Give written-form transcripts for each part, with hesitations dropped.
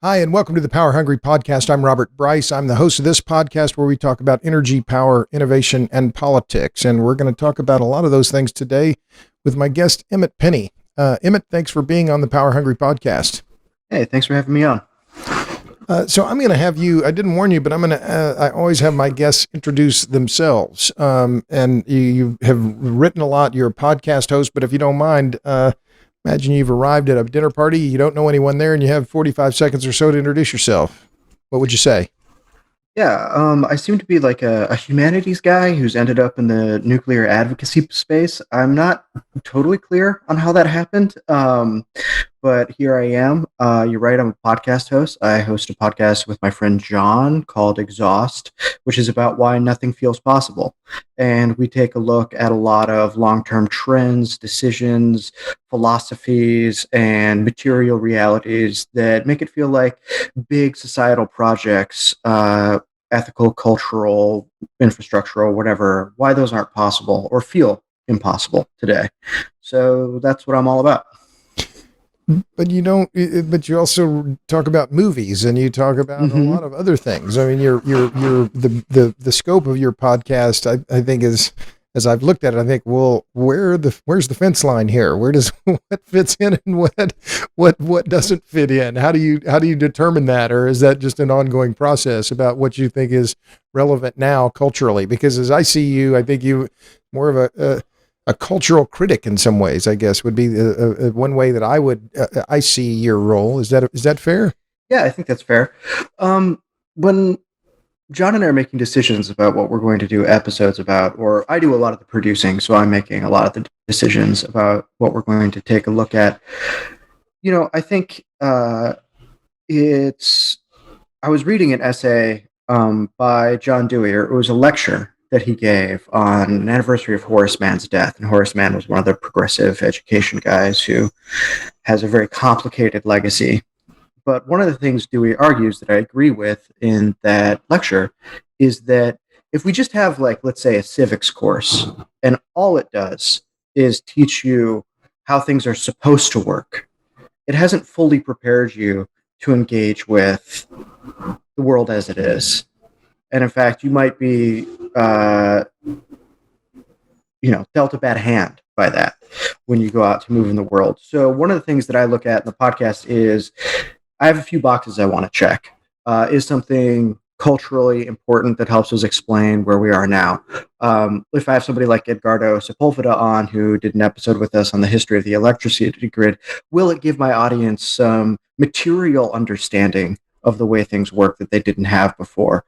Hi, and welcome to the Power Hungry Podcast. I'm Robert Bryce. I'm the host of this podcast where we talk about energy, power, innovation, and politics. And we're going to talk about a lot of those things today with my guest, Emmet Penney. Emmet, thanks for being on the Power Hungry Podcast. Hey, thanks for having me on. So I'm going to have you, I didn't warn you, but I always have my guests introduce themselves. And you have written a lot. You're a podcast host, but if you don't mind, imagine you've arrived at a dinner party, you don't know anyone there, and you have 45 seconds or so to introduce yourself. What would you say? Yeah, I seem to be like a humanities guy who's ended up in the nuclear advocacy space. I'm not totally clear on how that happened, but here I am. You're right, I'm a podcast host. I host a podcast with my friend John called Ex.haust, which is about why nothing feels possible. And we take a look at a lot of long-term trends, decisions, philosophies, and material realities that make it feel like big societal projects, ethical, cultural, infrastructural, whatever, why those aren't possible or feel impossible today. So that's what I'm all about. But you don't. But you also talk about movies, and you talk about a lot of other things. I mean, the scope of your podcast, I think, is, as I've looked at it, I think, well, where's the fence line here? Where does what fits in and what doesn't fit in? How do you determine that, or is that just an ongoing process about what you think is relevant now culturally? Because as I see you, I think you more of a cultural critic in some ways, I guess, would be one way that I see your role. Is that fair? Yeah, I think that's fair. When John and I are making decisions about what we're going to do episodes about, or I do a lot of the producing, so I'm making a lot of the decisions about what we're going to take a look at. I think I was reading an essay by John Dewey, or it was a lecture that he gave on an anniversary of Horace Mann's death. And Horace Mann was one of the progressive education guys who has a very complicated legacy. But one of the things Dewey argues that I agree with in that lecture is that if we just have, like, let's say, a civics course, and all it does is teach you how things are supposed to work, it hasn't fully prepared you to engage with the world as it is. And in fact, you might be, dealt a bad hand by that when you go out to move in the world. So one of the things that I look at in the podcast is I have a few boxes I want to check. Is something culturally important that helps us explain where we are now? If I have somebody like Edgardo Sepulveda on, who did an episode with us on the history of the electricity grid, will it give my audience some material understanding of the way things work that they didn't have before?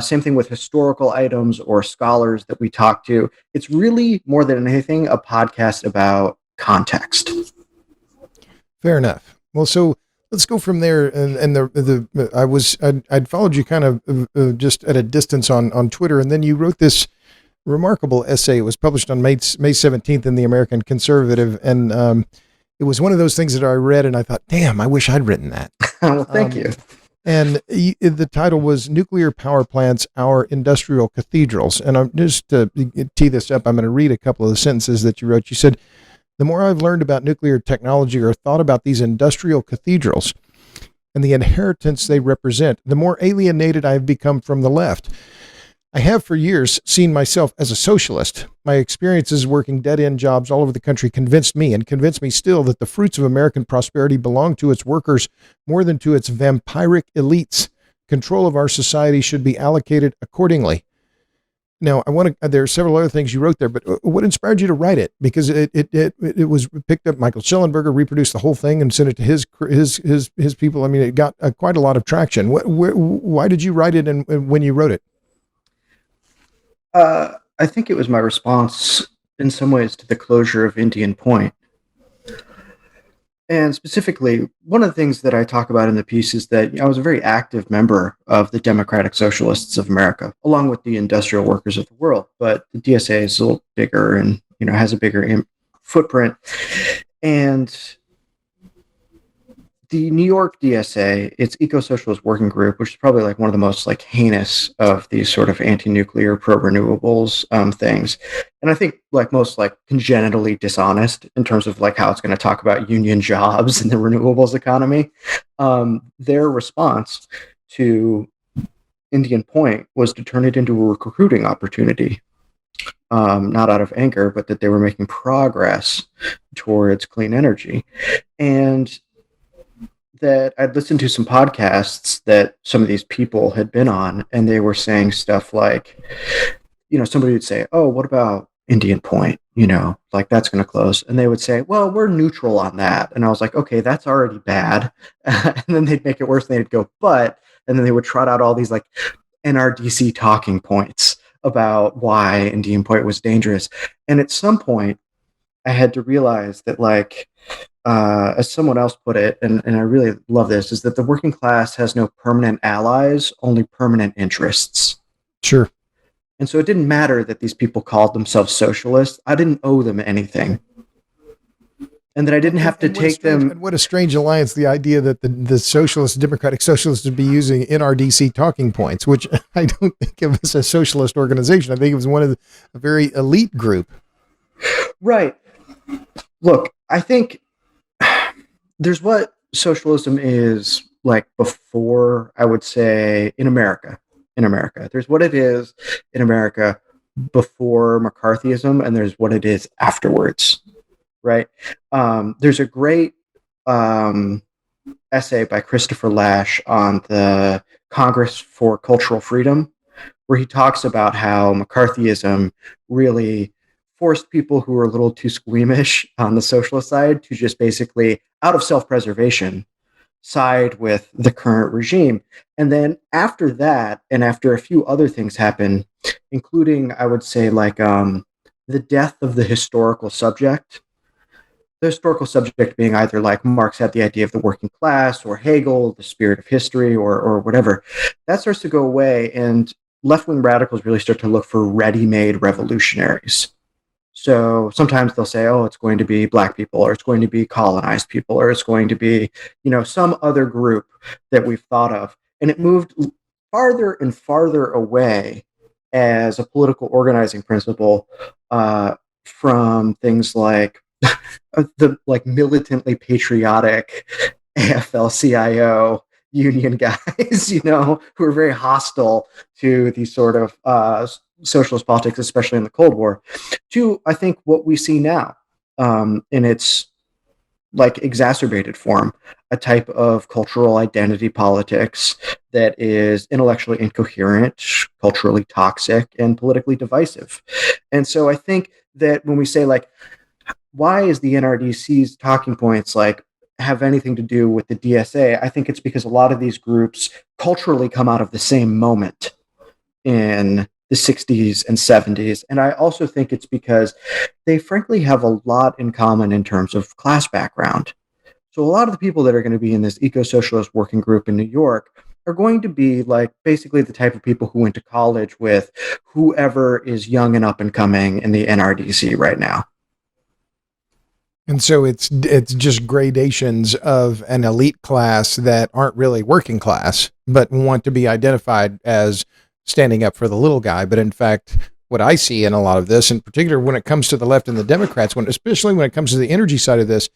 Same thing with historical items or scholars that we talk to. It's really, more than anything, a podcast about context. Fair enough. Well, so let's go from there. And I'd followed you kind of just at a distance on Twitter, and then you wrote this remarkable essay. It was published on May 17th in the American Conservative, and it was one of those things that I read, and I thought, damn, I wish I'd written that. Well, thank you. And the title was Nuclear Power Plants, Our Industrial Cathedrals. And I'm just to tee this up, I'm going to read a couple of the sentences that you wrote. You said, the more I've learned about nuclear technology or thought about these industrial cathedrals and the inheritance they represent, the more alienated I have become from the left. I have for years seen myself as a socialist. My experiences working dead-end jobs all over the country convinced me still that the fruits of American prosperity belong to its workers more than to its vampiric elites. Control of our society should be allocated accordingly. Now, there are several other things you wrote there, but what inspired you to write it? Because it was picked up. Michael Schellenberger reproduced the whole thing and sent it to his people. I mean, it got quite a lot of traction. Why did you write it, and when you wrote it? I think it was my response in some ways to the closure of Indian Point. And specifically, one of the things that I talk about in the piece is that I was a very active member of the Democratic Socialists of America, along with the industrial workers of the world. But the DSA is a little bigger and has a bigger footprint. And the New York DSA, its Eco-Socialist Working Group, which is probably like one of the most like heinous of these sort of anti-nuclear, pro-renewables things, and I think like most like congenitally dishonest in terms of like how it's going to talk about union jobs in the renewables economy. Their response to Indian Point was to turn it into a recruiting opportunity, not out of anger, but that they were making progress towards clean energy. And that I'd listened to some podcasts that some of these people had been on, and they were saying stuff like, somebody would say, "Oh, what about Indian Point? Like that's going to close." And they would say, "Well, we're neutral on that." And I was like, "Okay, that's already bad." And then they'd make it worse. And they'd go, "But," and then they would trot out all these like NRDC talking points about why Indian Point was dangerous. And at some point, I had to realize that, like, as someone else put it, and I really love this, is that the working class has no permanent allies, only permanent interests. Sure. And so it didn't matter that these people called themselves socialists. I didn't owe them anything. And that I didn't have to take them. And what a strange alliance, the idea that the socialist, democratic socialists would be using NRDC talking points, which I don't think of as a socialist organization. I think it was one of a very elite group. Right. Look, I think there's what socialism is like before, I would say, in America. There's what it is in America before McCarthyism, and there's what it is afterwards, right? There's a great essay by Christopher Lasch on the Congress for Cultural Freedom, where he talks about how McCarthyism really forced people who were a little too squeamish on the socialist side to just basically, out of self-preservation, side with the current regime. And then after that, and after a few other things happen, including, I would say, like the death of the historical subject being either like Marx had the idea of the working class, or Hegel, the spirit of history, or whatever, that starts to go away, and left-wing radicals really start to look for ready-made revolutionaries. So sometimes they'll say, "Oh, it's going to be black people, or it's going to be colonized people, or it's going to be, some other group that we've thought of." And it moved farther and farther away as a political organizing principle from things like the like militantly patriotic AFL-CIO union guys, who are very hostile to these sort of socialist politics, especially in the Cold War, to, I think, what we see now in its like exacerbated form, a type of cultural identity politics that is intellectually incoherent, culturally toxic, and politically divisive. And so I think that when we say, like, why is the NRDC's talking points like have anything to do with the DSA? I think it's because a lot of these groups culturally come out of the same moment in the 60s and 70s. And I also think it's because they frankly have a lot in common in terms of class background. So a lot of the people that are going to be in this eco-socialist working group in New York are going to be like basically the type of people who went to college with whoever is young and up and coming in the NRDC right now. And so it's just gradations of an elite class that aren't really working class, but want to be identified as standing up for the little guy. But in fact, what I see in a lot of this, in particular when it comes to the left and the Democrats, especially when it comes to the energy side of this,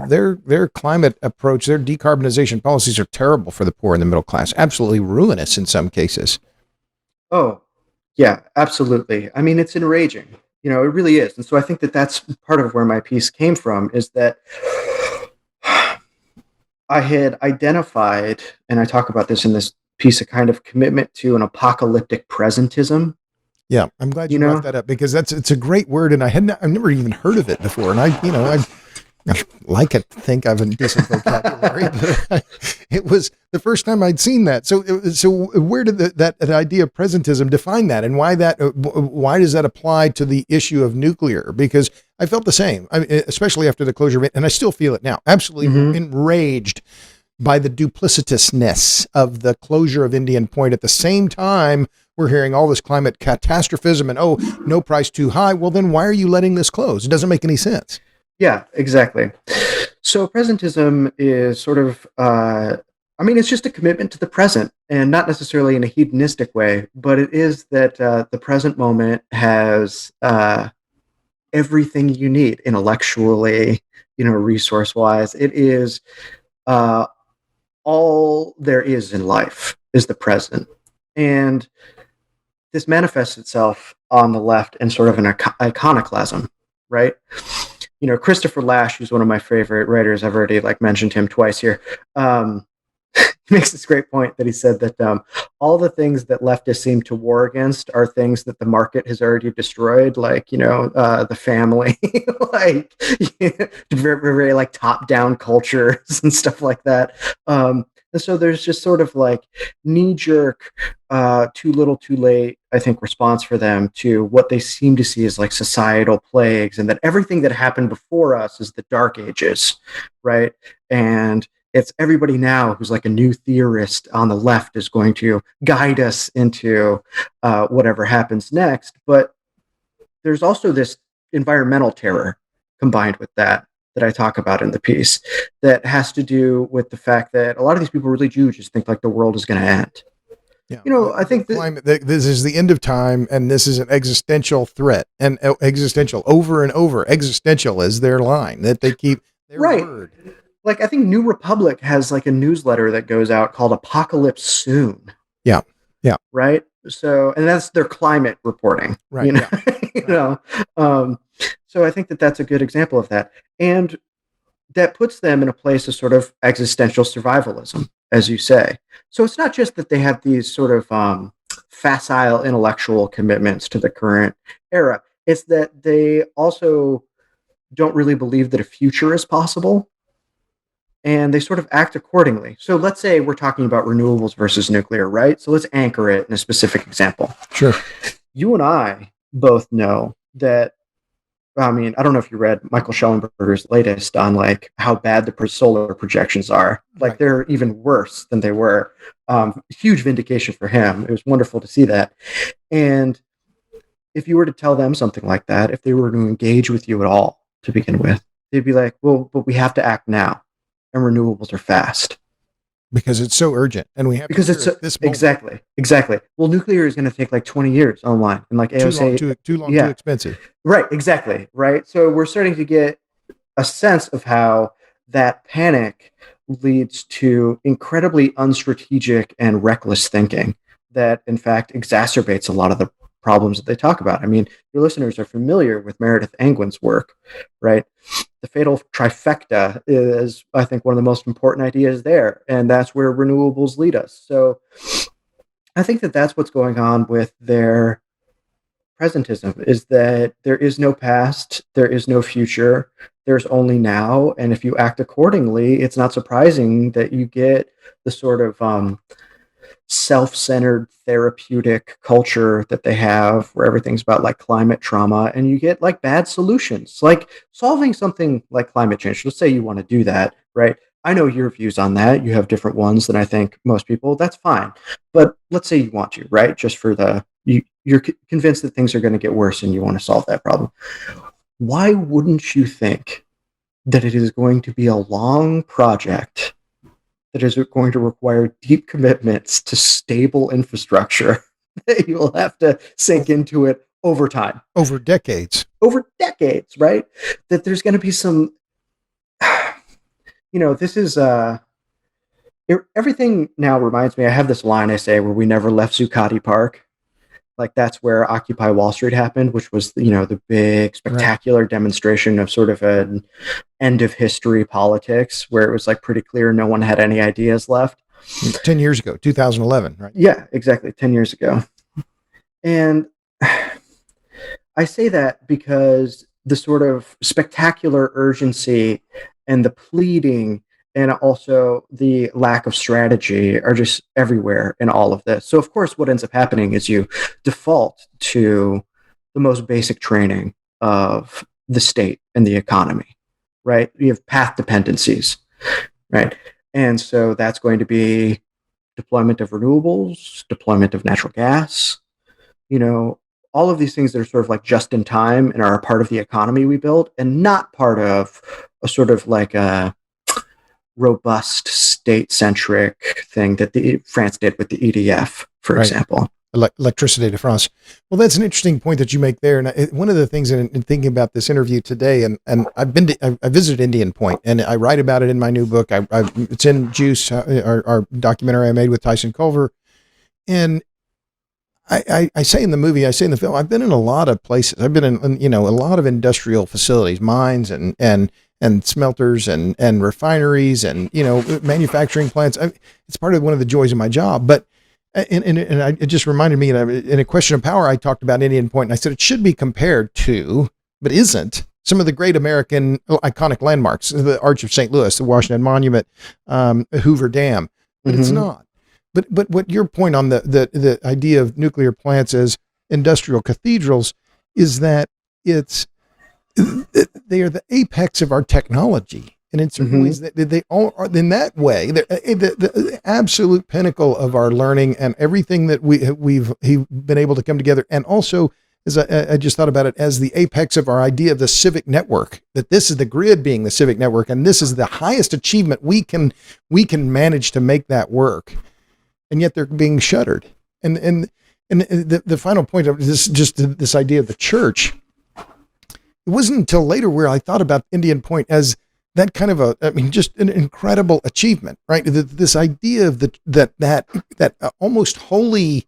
their climate approach, their decarbonization policies are terrible for the poor and the middle class, absolutely ruinous in some cases. Oh, yeah, absolutely. I mean, it's enraging. It really is. And so I think that that's part of where my piece came from, is that I had identified, and I talk about this in this piece, a kind of commitment to an apocalyptic presentism. Yeah, I'm glad you brought that up, because it's a great word, and I've never even heard of it before. And I like it to think I have a decent vocabulary, but it was the first time I'd seen that. So where did that idea of presentism define that, and why does that apply to the issue of nuclear? Because I felt the same, especially after the closure of it, and I still feel it now. Absolutely enraged by the duplicitousness of the closure of Indian Point. At the same time, we're hearing all this climate catastrophism and, oh, no price too high. Well, then why are you letting this close? It doesn't make any sense. Yeah, exactly. So presentism is sort of, it's just a commitment to the present, and not necessarily in a hedonistic way, but it is that the present moment has everything you need intellectually, resource-wise. It is uh, all there is in life is the present. And this manifests itself on the left in sort of an iconoclasm, right? Christopher Lasch, who's one of my favorite writers, I've already mentioned him twice here. He makes this great point that he said that all the things that leftists seem to war against are things that the market has already destroyed, the family, very, very top-down cultures and stuff like that. And so there's just sort of knee-jerk, too little, too late, I think, response for them to what they seem to see as societal plagues, and that everything that happened before us is the Dark Ages, right? And it's everybody now who's a new theorist on the left is going to guide us into whatever happens next. But there's also this environmental terror combined with that I talk about in the piece that has to do with the fact that a lot of these people really do just think the world is going to end. Yeah, I think this is the end of time, and this is an existential threat, and existential over and over. Existential is their line that they keep their word. I think New Republic has a newsletter that goes out called Apocalypse Soon. Yeah. Yeah. Right. So, and that's their climate reporting. Right. Yeah. So I think that that's a good example of that. And that puts them in a place of sort of existential survivalism, as you say. So it's not just that they have these sort of facile intellectual commitments to the current era. It's that they also don't really believe that a future is possible. And they sort of act accordingly. So let's say we're talking about renewables versus nuclear, right? So let's anchor it in a specific example. Sure. You and I both know that, I don't know if you read Michael Schellenberger's latest on how bad the solar projections are. Right. They're even worse than they were. Huge vindication for him. It was wonderful to see that. And if you were to tell them something like that, if they were to engage with you at all to begin with, they'd be like, well, but we have to act now. And renewables are fast because it's so urgent, and we have because it's this exactly. Well, nuclear is going to take 20 years online, and AOC too long, too expensive. Right, exactly, right. So we're starting to get a sense of how that panic leads to incredibly unstrategic and reckless thinking that, in fact, exacerbates a lot of the problems that they talk about. Your listeners are familiar with Meredith Angwin's work, right? The fatal trifecta is, I think, one of the most important ideas there, and that's where renewables lead us. So I think that that's what's going on with their presentism, is that there is no past, there is no future, there's only now, and if you act accordingly, it's not surprising that you get the sort of self-centered therapeutic culture that they have where everything's about climate trauma, and you get bad solutions solving something like climate change. Let's say you want to do that, right? I know your views on that. You have different ones than I think most people. That's fine. But let's say you want to, right? Just for you're convinced that things are going to get worse and you want to solve that problem. Why wouldn't you think that it is going to be a long project that is going to require deep commitments to stable infrastructure that you will have to sink into it over time. Over decades, right? That there's going to be some, this is, everything now reminds me, I have this line I say where we never left Zuccotti Park. That's where Occupy Wall Street happened, which was, the big spectacular demonstration of sort of an end of history politics where it was pretty clear no one had any ideas left. 10 years ago, 2011, right? Yeah, exactly. 10 years ago. And I say that because the sort of spectacular urgency and the pleading and also the lack of strategy are just everywhere in all of this. So, of course, what ends up happening is you default to the most basic training of the state and the economy, right? You have path dependencies, right? And so that's going to be deployment of renewables, deployment of natural gas, all of these things that are sort of just in time and are a part of the economy we built and not part of a sort of like a robust state-centric thing that France did with the EDF, for example. Electricité de France. Well, that's an interesting point that you make there. And one of the things in thinking about this interview today, and I visited Indian Point, and I write about it in my new book. It's in Juice, our documentary I made with Tyson Culver. And I say in the movie, I say in the film, I've been in a lot of places. I've been in, a lot of industrial facilities, mines and smelters and refineries and, manufacturing plants. It's part of one of the joys of my job. But it just reminded me, in a question of power, I talked about Indian Point, and I said it should be compared to, but isn't, some of the great American iconic landmarks, the Arch of St. Louis, the Washington Monument, Hoover Dam, but it's not. But what your point on the idea of nuclear plants as industrial cathedrals is that they are the apex of our technology. And in certain ways, they all are. In that way, the absolute pinnacle of our learning and everything that we've been able to come together. And also, as I just thought about it, as the apex of our idea of the civic network. That this is the grid being the civic network, and this is the highest achievement we can manage to make that work. And yet they're being shuttered. And the final point of this idea of the church. It wasn't until later where I thought about Indian Point as that kind of just an incredible achievement, right? This idea of that almost holy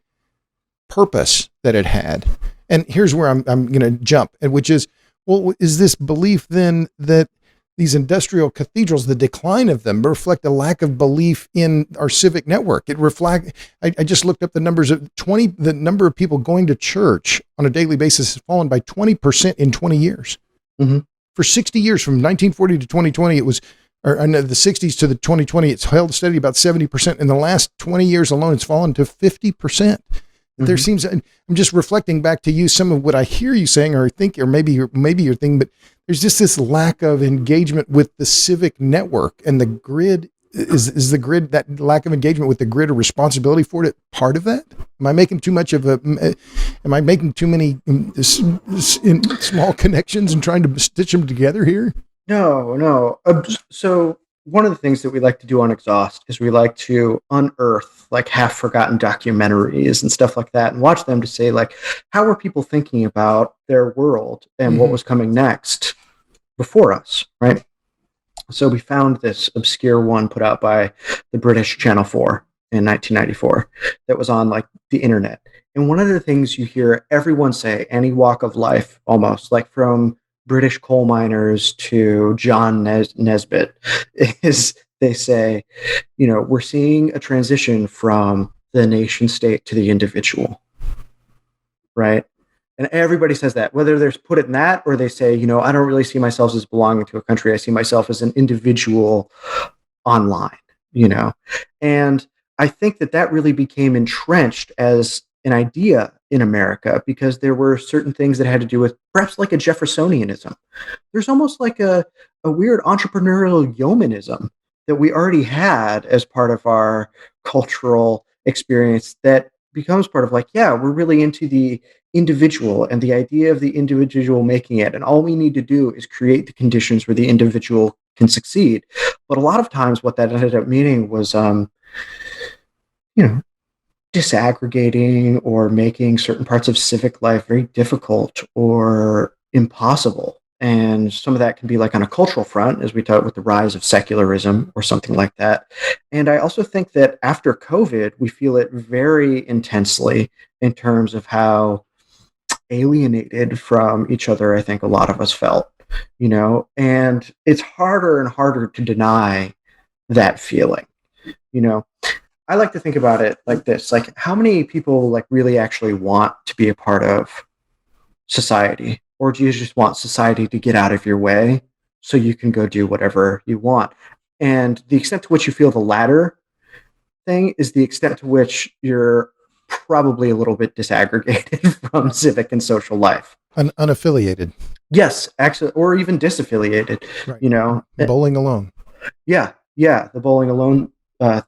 purpose that it had. And here's where I'm going to jump, and which is, well, is this belief then that these industrial cathedrals, the decline of them, reflect a lack of belief in our civic network? I just looked up the numbers of the number of people going to church on a daily basis has fallen by 20% in 20 years. Mm-hmm. For 60 years, from 1940 to 2020, it was, or the 60s to the 2020, it's held steady about 70%. In the last 20 years alone, it's fallen to 50%. Mm-hmm. There seems, I'm just reflecting back to you some of what I hear you saying, or think, or maybe your thing, but there's just this lack of engagement with the civic network, and the grid is the grid, that lack of engagement with the grid, or responsibility for it, part of that? Am I making too many small connections and trying to stitch them together here? No. So one of the things that we like to do on Ex.haust is we like to unearth like half-forgotten documentaries and stuff like that, and watch them to say, like, how were people thinking about their world and what was coming next before us, right? So we found this obscure one put out by the British Channel 4 in 1994 that was on like the internet. And one of the things you hear everyone say, any walk of life almost, like from British coal miners to John Nesbitt, is they say, we're seeing a transition from the nation state to the individual, right? And everybody says that, whether they put it in that or they say, I don't really see myself as belonging to a country. I see myself as an individual online, And I think that really became entrenched as an idea in America because there were certain things that had to do with perhaps like a Jeffersonianism. There's almost like a weird entrepreneurial yeomanism that we already had as part of our cultural experience that becomes part of like, yeah, we're really into the individual and the idea of the individual making it. And all we need to do is create the conditions where the individual can succeed. But a lot of times what that ended up meaning was, disaggregating or making certain parts of civic life very difficult or impossible. And some of that can be like on a cultural front, as we talked with the rise of secularism or something like that. And I also think that after COVID, we feel it very intensely in terms of how alienated from each other I think a lot of us felt, and it's harder and harder to deny that feeling. I like to think about it like this, like how many people like really actually want to be a part of society, or do you just want society to get out of your way so you can go do whatever you want? And the extent to which you feel the latter thing is the extent to which you're probably a little bit disaggregated from civic and social life. Unaffiliated. Yes, actually, or even disaffiliated, right. Bowling alone. Yeah, the bowling alone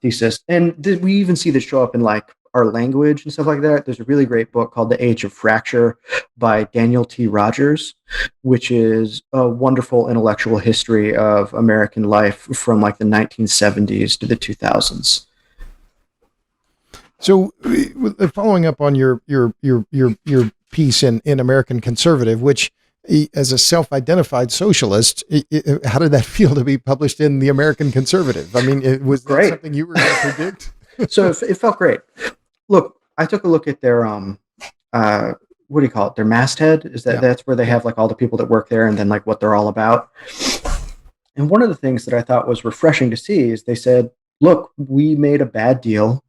thesis. And we even see this show up in like our language and stuff like that. There's a really great book called The Age of Fracture by Daniel T. Rogers, which is a wonderful intellectual history of American life from like the 1970s to the 2000s. So, following up on your piece in American Conservative, which as a self-identified socialist, how did that feel to be published in the American Conservative? I mean, was that Great. something you were going to predict? So it felt great. Look, I took a look at their what do you call it? Their masthead. Is that that's where they have like all the people that work there and then like what they're all about. And one of the things that I thought was refreshing to see is they said, look, we made a bad deal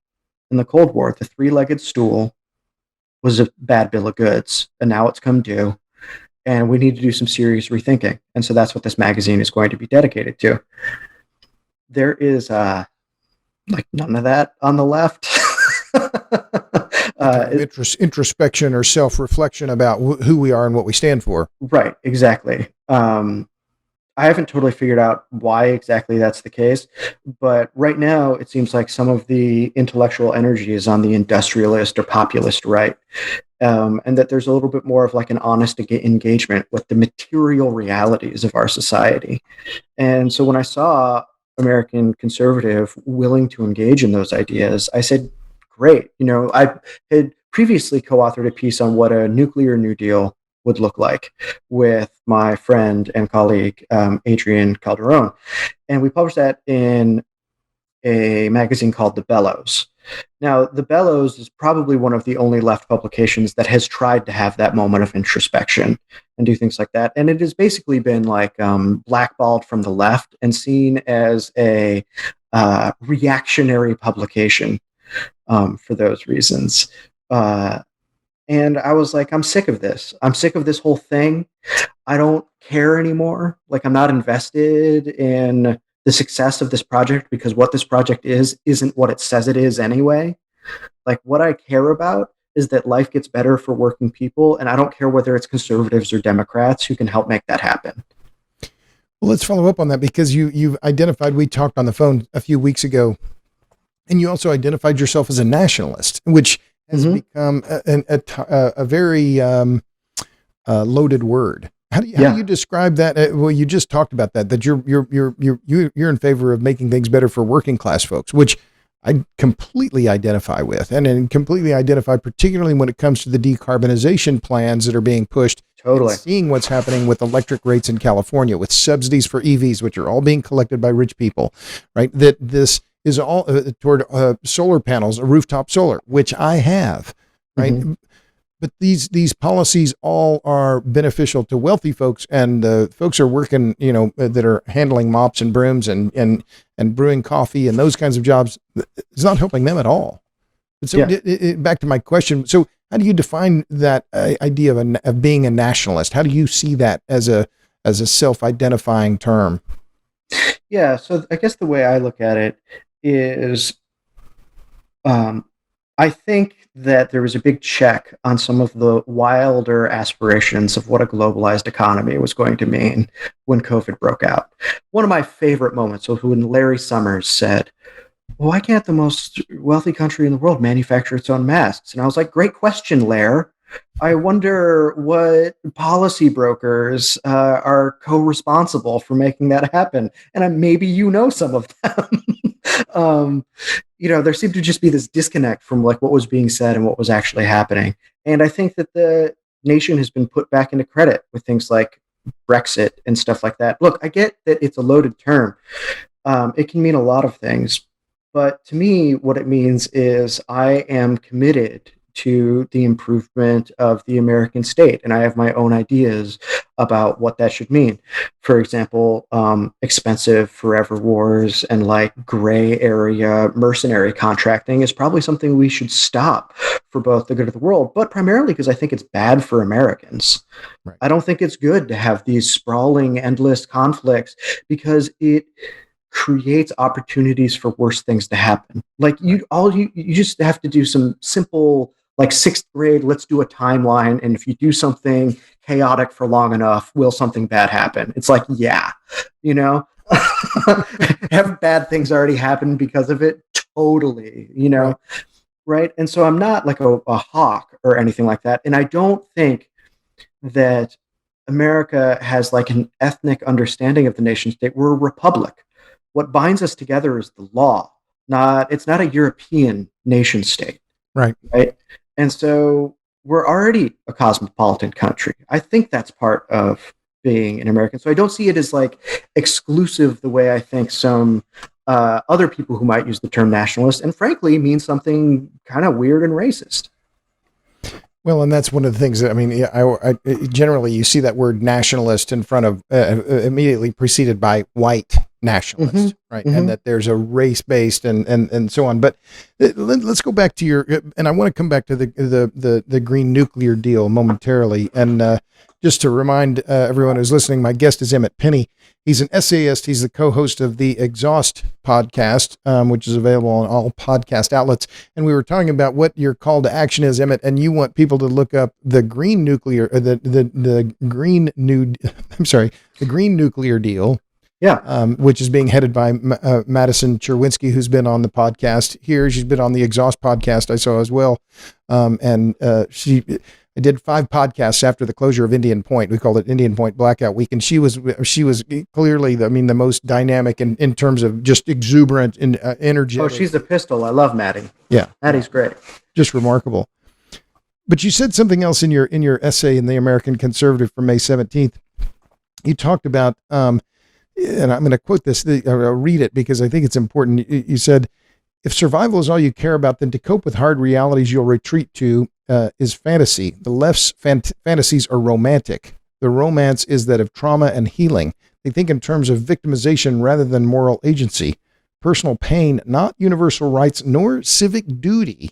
in the Cold War. The three-legged stool was a bad bill of goods, and now it's come due, and we need to do some serious rethinking. And so that's what this magazine is going to be dedicated to. There is like none of that on the left. Introspection or self-reflection about who we are and what we stand for. Right, exactly. I haven't totally figured out why exactly that's the case, but right now it seems like some of the intellectual energy is on the industrialist or populist right, and that there's a little bit more of like an honest engagement with the material realities of our society. And so when I saw American Conservative willing to engage in those ideas, I said, great. You know, I had previously co-authored a piece on what a nuclear New Deal would look like with my friend and colleague, Adrian Calderon. And we published that in a magazine called The Bellows. Now, The Bellows is probably one of the only left publications that has tried to have that moment of introspection and do things like that. And it has basically been like blackballed from the left and seen as a reactionary publication for those reasons. And I was like, I'm sick of this. I'm sick of this whole thing. I don't care anymore. Like, I'm not invested in the success of this project because what this project isn't what it says it is anyway. Like, what I care about is that life gets better for working people. And I don't care whether it's conservatives or Democrats who can help make that happen. Well, let's follow up on that because you've identified, we talked on the phone a few weeks ago, and you also identified yourself as a nationalist, which has become a very loaded word. How do you describe that? Well, you just talked about that you're in favor of making things better for working class folks, which I completely identify with, and completely identify, particularly when it comes to the decarbonization plans that are being pushed. Totally. Seeing what's happening with electric rates in California, with subsidies for EVs, which are all being collected by rich people, right? That this is all toward solar panels, a rooftop solar, which I have, right? Mm-hmm. But these policies all are beneficial to wealthy folks, and the folks are working, that are handling mops and brooms and brewing coffee and those kinds of jobs. It's not helping them at all. But so back to my question. So how do you define that idea of being a nationalist? How do you see that as a self-identifying term? Yeah. So I guess the way I look at it is, I think that there was a big check on some of the wilder aspirations of what a globalized economy was going to mean when COVID broke out. One of my favorite moments was when Larry Summers said, why can't the most wealthy country in the world manufacture its own masks? And I was like, great question, Larry. I wonder what policy brokers are co-responsible for making that happen. And maybe some of them. There seemed to just be this disconnect from like what was being said and what was actually happening. And I think that the nation has been put back into credit with things like Brexit and stuff like that. Look, I get that it's a loaded term. It can mean a lot of things. But to me, what it means is I am committed to the improvement of the American state, and I have my own ideas about what that should mean. For example, expensive forever wars and like gray area mercenary contracting is probably something we should stop for both the good of the world, but primarily because I think it's bad for Americans. Right. I don't think it's good to have these sprawling, endless conflicts because it creates opportunities for worse things to happen. Like you just have to do some simple, like sixth grade, let's do a timeline. And if you do something chaotic for long enough, will something bad happen? It's like, have bad things already happened because of it? Totally, Right. right? And so I'm not like a hawk or anything like that. And I don't think that America has like an ethnic understanding of the nation state. We're a republic. What binds us together is the law. It's not a European nation state. Right. Right. And so we're already a cosmopolitan country. I think that's part of being an American. So I don't see it as like exclusive the way I think some other people who might use the term nationalist and frankly mean something kind of weird and racist. Well, and that's one of the things that, I mean, I generally you see that word nationalist in front of immediately preceded by white nationalist, Mm-hmm. right? Mm-hmm. And that there's a race-based and so on. But let's go back to your, and I want to come back to the green nuclear deal momentarily. And just to remind everyone who's listening, my guest is Emmet Penney. He's an essayist. He's the co-host of the Ex.haust podcast, which is available on all podcast outlets. And we were talking about what your call to action is, Emmet, and you want people to look up the green nuclear, the green new, I'm sorry, the green nuclear deal. Yeah. Which is being headed by Madison Cherwinski, who's been on the podcast here. She's been on the Exhaust podcast I saw as well. I did 5 podcasts after the closure of Indian Point. We called it Indian Point Blackout Week. And she was clearly, the most dynamic in terms of just exuberant and energetic. Oh, she's a pistol. I love Maddie. Yeah. Maddie's great. Just remarkable. But you said something else in your essay in the American Conservative from May 17th. You talked about, and I'm going to quote this, I'll read it because I think it's important. You said, if survival is all you care about, then to cope with hard realities you'll retreat to is fantasy. The left's fantasies are romantic. The romance is that of trauma and healing. They think in terms of victimization rather than moral agency. Personal pain, not universal rights, nor civic duty,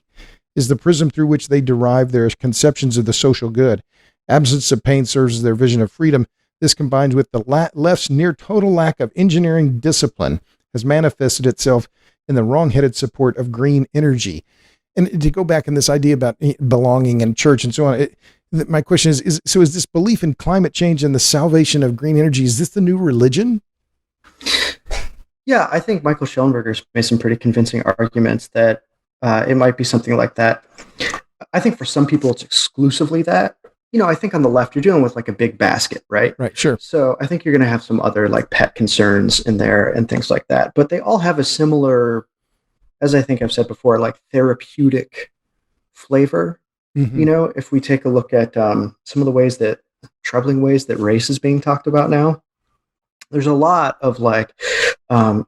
is the prism through which they derive their conceptions of the social good. Absence of pain serves as their vision of freedom. This combines with the left's near total lack of engineering discipline has manifested itself in the wrong-headed support of green energy. And to go back in this idea about belonging and church and so on, my question is this belief in climate change and the salvation of green energy, is this the new religion? Yeah, I think Michael Schellenberger's made some pretty convincing arguments that it might be something like that. I think for some people it's exclusively that. I think on the left, you're dealing with like a big basket, right? Right, sure. So I think you're going to have some other like pet concerns in there and things like that. But they all have a similar, as I think I've said before, like therapeutic flavor. Mm-hmm. If we take a look at some of the troubling ways that race is being talked about now, there's a lot of like, I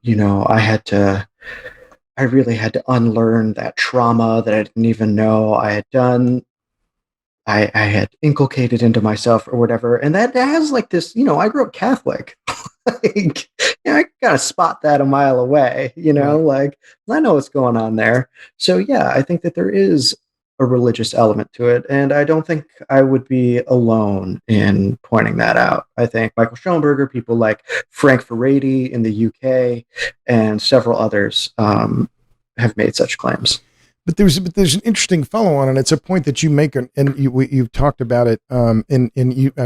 really had to unlearn that trauma that I didn't even know I had done. I had inculcated into myself or whatever. And that has like this, I grew up Catholic. Like, I gotta spot that a mile away, like I know what's going on there. So yeah, I think that there is a religious element to it. And I don't think I would be alone in pointing that out. I think Michael Schellenberger, people like Frank Furedi in the UK, and several others have made such claims. But there's an interesting follow-on, and it's a point that you make, and you've talked about it. I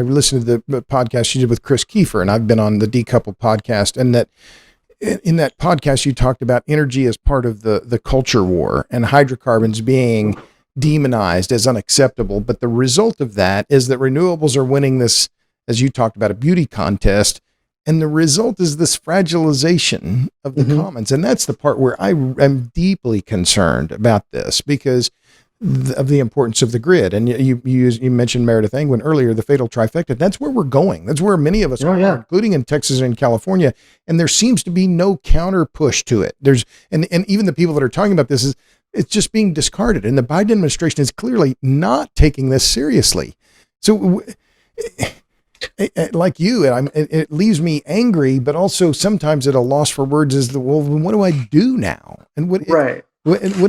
listened to the podcast you did with Chris Kiefer, and I've been on the Decouple podcast, and that in that podcast you talked about energy as part of the culture war and hydrocarbons being demonized as unacceptable. But the result of that is that renewables are winning this, as you talked about, a beauty contest. And the result is this fragilization of the commons. And that's the part where I am deeply concerned about this because of the importance of the grid. And you mentioned Meredith Angwin earlier, the fatal trifecta. That's where we're going. That's where many of us are, including in Texas and California. And there seems to be no counter push to it. And even the people that are talking about this, it's just being discarded. And the Biden administration is clearly not taking this seriously. So like you, it leaves me angry, but also sometimes at a loss for words is what do I do now? And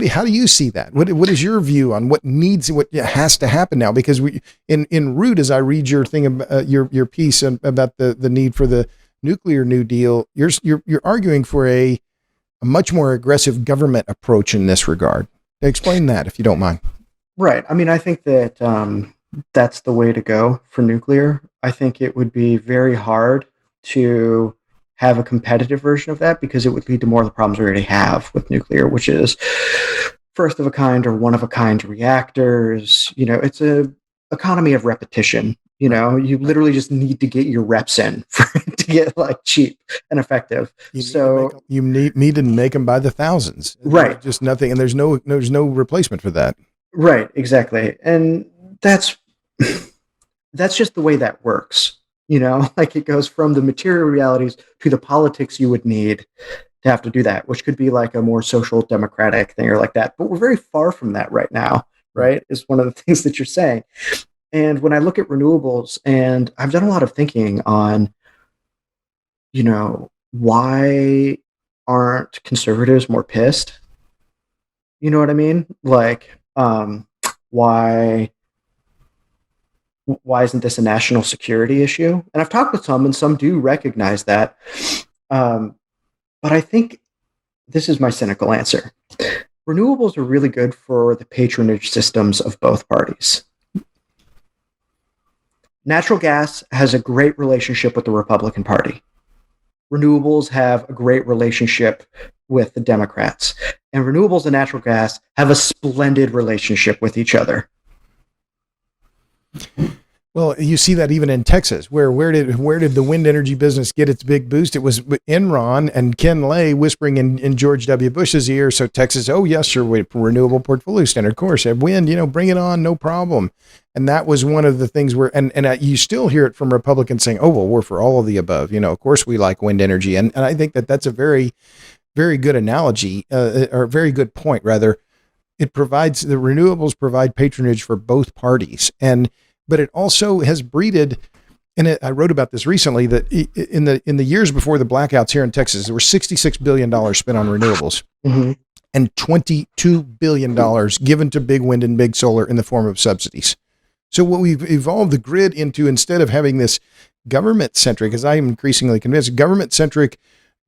how do you see that? What is your view on what has to happen now? Because in Root, as I read your thing, your piece about the need for the nuclear New Deal, you're arguing for a much more aggressive government approach in this regard. Explain that if you don't mind. Right. I mean, I think that, that's the way to go for nuclear. I think it would be very hard to have a competitive version of that because it would lead to more of the problems we already have with nuclear, which is first of a kind or one of a kind reactors. It's a economy of repetition. You literally just need to get your reps in for it to get like cheap and effective. You need to make them by the thousands. Right. There's just nothing, and there's no replacement for that. Right, exactly. And that's just the way that works. Like it goes from the material realities to the politics you would need to have to do that, which could be like a more social democratic thing or like that. But we're very far from that right now, right? Is one of the things that you're saying. And when I look at renewables, and I've done a lot of thinking on, why aren't conservatives more pissed? You know what I mean? Like, why isn't this a national security issue? And I've talked with some, and some do recognize that. But I think this is my cynical answer. Renewables are really good for the patronage systems of both parties. Natural gas has a great relationship with the Republican Party. Renewables have a great relationship with the Democrats. And renewables and natural gas have a splendid relationship with each other. Well, you see that even in Texas, where did the wind energy business get its big boost? It was Enron and Ken Lay whispering in George W. Bush's ear. So Texas, oh yes, sure, renewable portfolio standard, of course, wind, bring it on, no problem. And that was one of the things where, and you still hear it from Republicans saying, oh well, we're for all of the above. Of course we like wind energy, and I think that's a very, very good analogy, or a very good point rather. It provides, the renewables provide patronage for both parties, but it also has breeded, and I wrote about this recently, that in the years before the blackouts here in Texas, there were $66 billion spent on renewables, mm-hmm. and $22 billion given to big wind and big solar in the form of subsidies. So what we've evolved the grid into, instead of having this government-centric, as I am increasingly convinced, government-centric,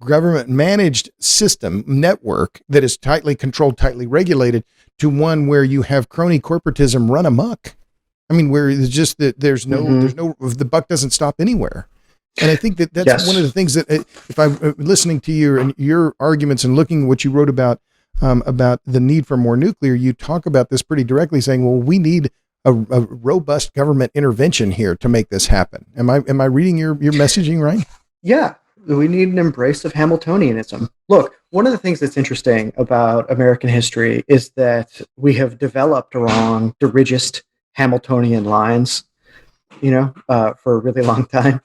government-managed system network that is tightly controlled, tightly regulated, to one where you have crony corporatism run amok. I mean, where it's just that there's no, the buck doesn't stop anywhere. And I think that's yes. one of the things that, if I'm listening to you and your arguments and looking at what you wrote about the need for more nuclear, you talk about this pretty directly, saying, well, we need a robust government intervention here to make this happen. Am I reading your messaging right? Yeah. We need an embrace of Hamiltonianism. Look, one of the things that's interesting about American history is that we have developed along the ridgest Hamiltonian lines, for a really long time.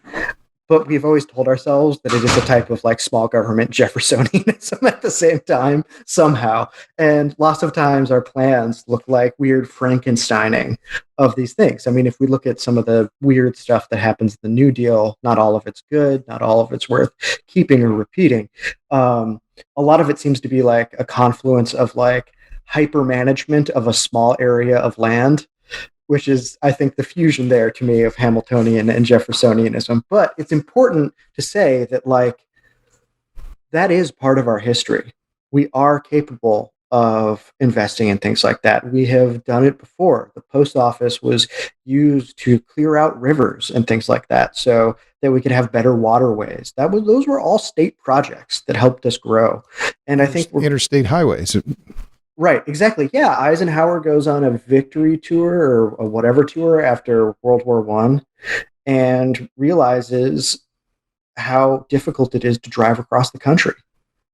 But we've always told ourselves that it is a type of like small government Jeffersonianism at the same time, somehow. And lots of times our plans look like weird Frankensteining of these things. I mean, if we look at some of the weird stuff that happens in the New Deal, not all of it's good, not all of it's worth keeping or repeating. A lot of it seems to be like a confluence of like hyper management of a small area of land, which is, I think, the fusion there to me of Hamiltonian and Jeffersonianism. But it's important to say that, like, that is part of our history. We are capable of investing in things like that. We have done it before. The post office was used to clear out rivers and things like that so that we could have better waterways. Those were all state projects that helped us grow. And I think interstate highways. Right, exactly. Yeah, Eisenhower goes on a victory tour or a whatever tour after World War I and realizes how difficult it is to drive across the country.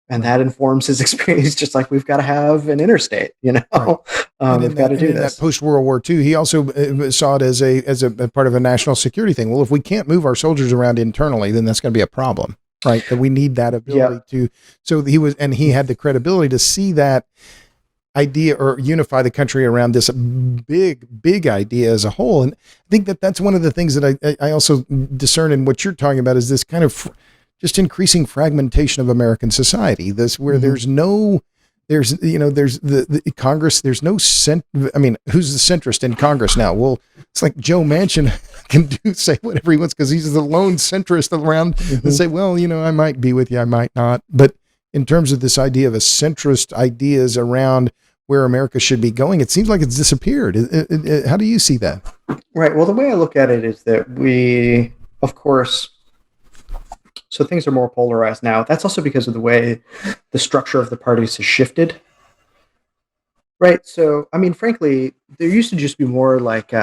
And that informs his experience, just like we've got to have an interstate, Right. We've got to do this. That post-World War II, he also saw it as a part of a national security thing. Well, if we can't move our soldiers around internally, then that's going to be a problem, right? That we need that ability to. So he had the credibility to see that idea or unify the country around this big idea as a whole. And I think that's one of the things that I also discern in what you're talking about, is this kind of just increasing fragmentation of American society. This where there's the Congress, there's no who's the centrist in Congress now? Well, it's like Joe Manchin can say whatever he wants because he's the lone centrist around and say, well, I might be with you, I might not. But in terms of this idea of a centrist ideas around where America should be going, it seems like it's disappeared. How do you see that? Right. Well, the way I look at it is that we, of course, so things are more polarized now. That's also because of the way the structure of the parties has shifted. Right. So, I mean, frankly, there used to just be more like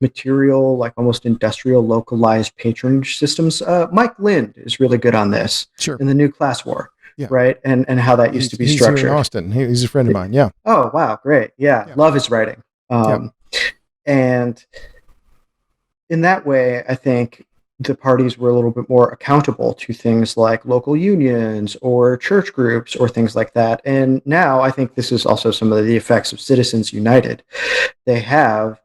material, like almost industrial, localized patronage systems. Mike Lind is really good on this Sure. in the new class war, Yeah. right? And how that used to be He's here in structured. Austin. He's a friend of mine. Yeah. Oh, wow, great. Yeah, Yeah. love his writing. Yeah. And in that way, I think the parties were a little bit more accountable to things like local unions or church groups or things like that. And now I think this is also some of the effects of Citizens United. They have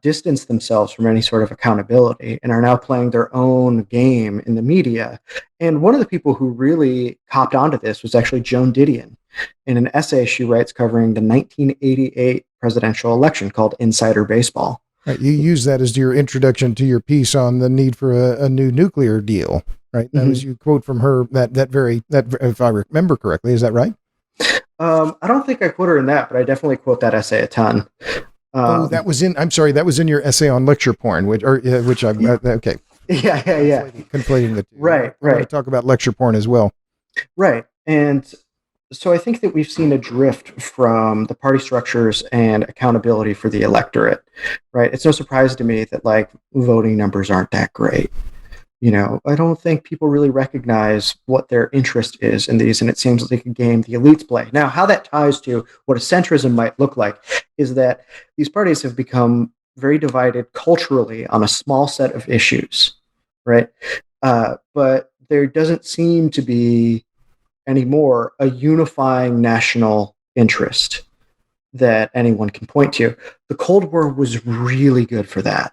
distanced themselves from any sort of accountability and are now playing their own game in the media. And one of the people who really copped onto this was actually Joan Didion in an essay she writes covering the 1988 presidential election called Insider Baseball. Right. You use that as your introduction to your piece on the need for a new nuclear deal, right? That was you quote from her that if I remember correctly, is that right? I don't think I quote her in that, but I definitely quote that essay a ton. That was in. I'm sorry, that was in your essay on lecture porn, which I'm okay. Yeah. Conflating the two. Right. I want to talk about lecture porn as well. Right, and so I think that we've seen a drift from the party structures and accountability for the electorate. Right, it's no surprise to me that like voting numbers aren't that great. I don't think people really recognize what their interest is in these, and it seems like a game the elites play. Now, how that ties to what a centrism might look like is that these parties have become very divided culturally on a small set of issues, right? But there doesn't seem to be anymore a unifying national interest that anyone can point to. The Cold War was really good for that.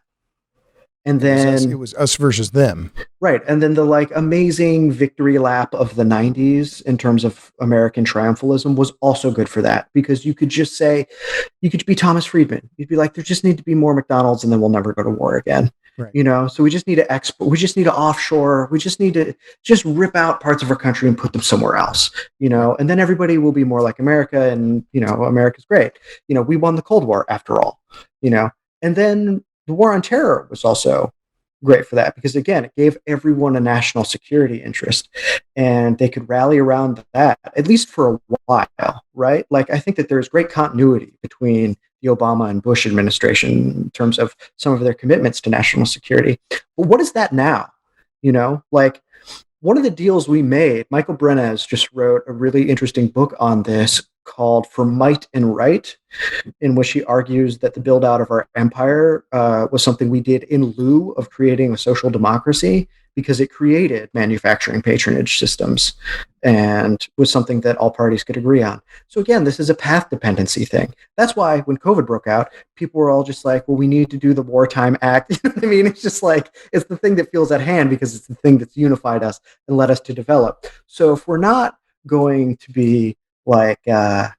And then it was us versus them. Right. And then the like amazing victory lap of the 90s in terms of American triumphalism was also good for that, because you could just say, you could be Thomas Friedman. You'd be like, there just need to be more McDonald's and then we'll never go to war again. Right. So we just need to export, we just need to offshore, we just need to just rip out parts of our country and put them somewhere else, and then everybody will be more like America and, America's great. We won the Cold War after all, and then the war on terror was also great for that, because again, it gave everyone a national security interest and they could rally around that, at least for a while, right? Like, I think that there's great continuity between the Obama and Bush administration in terms of some of their commitments to national security. But what is that now? Like, one of the deals we made, Michael Brenes just wrote a really interesting book on this called For Might and Right, in which he argues that the build out of our empire was something we did in lieu of creating a social democracy, because it created manufacturing patronage systems and was something that all parties could agree on. So again, this is a path dependency thing. That's why when COVID broke out, people were all just like, well, we need to do the wartime act. You know what I mean? It's just like, it's the thing that feels at hand because it's the thing that's unified us and led us to develop. So if we're not going to be like the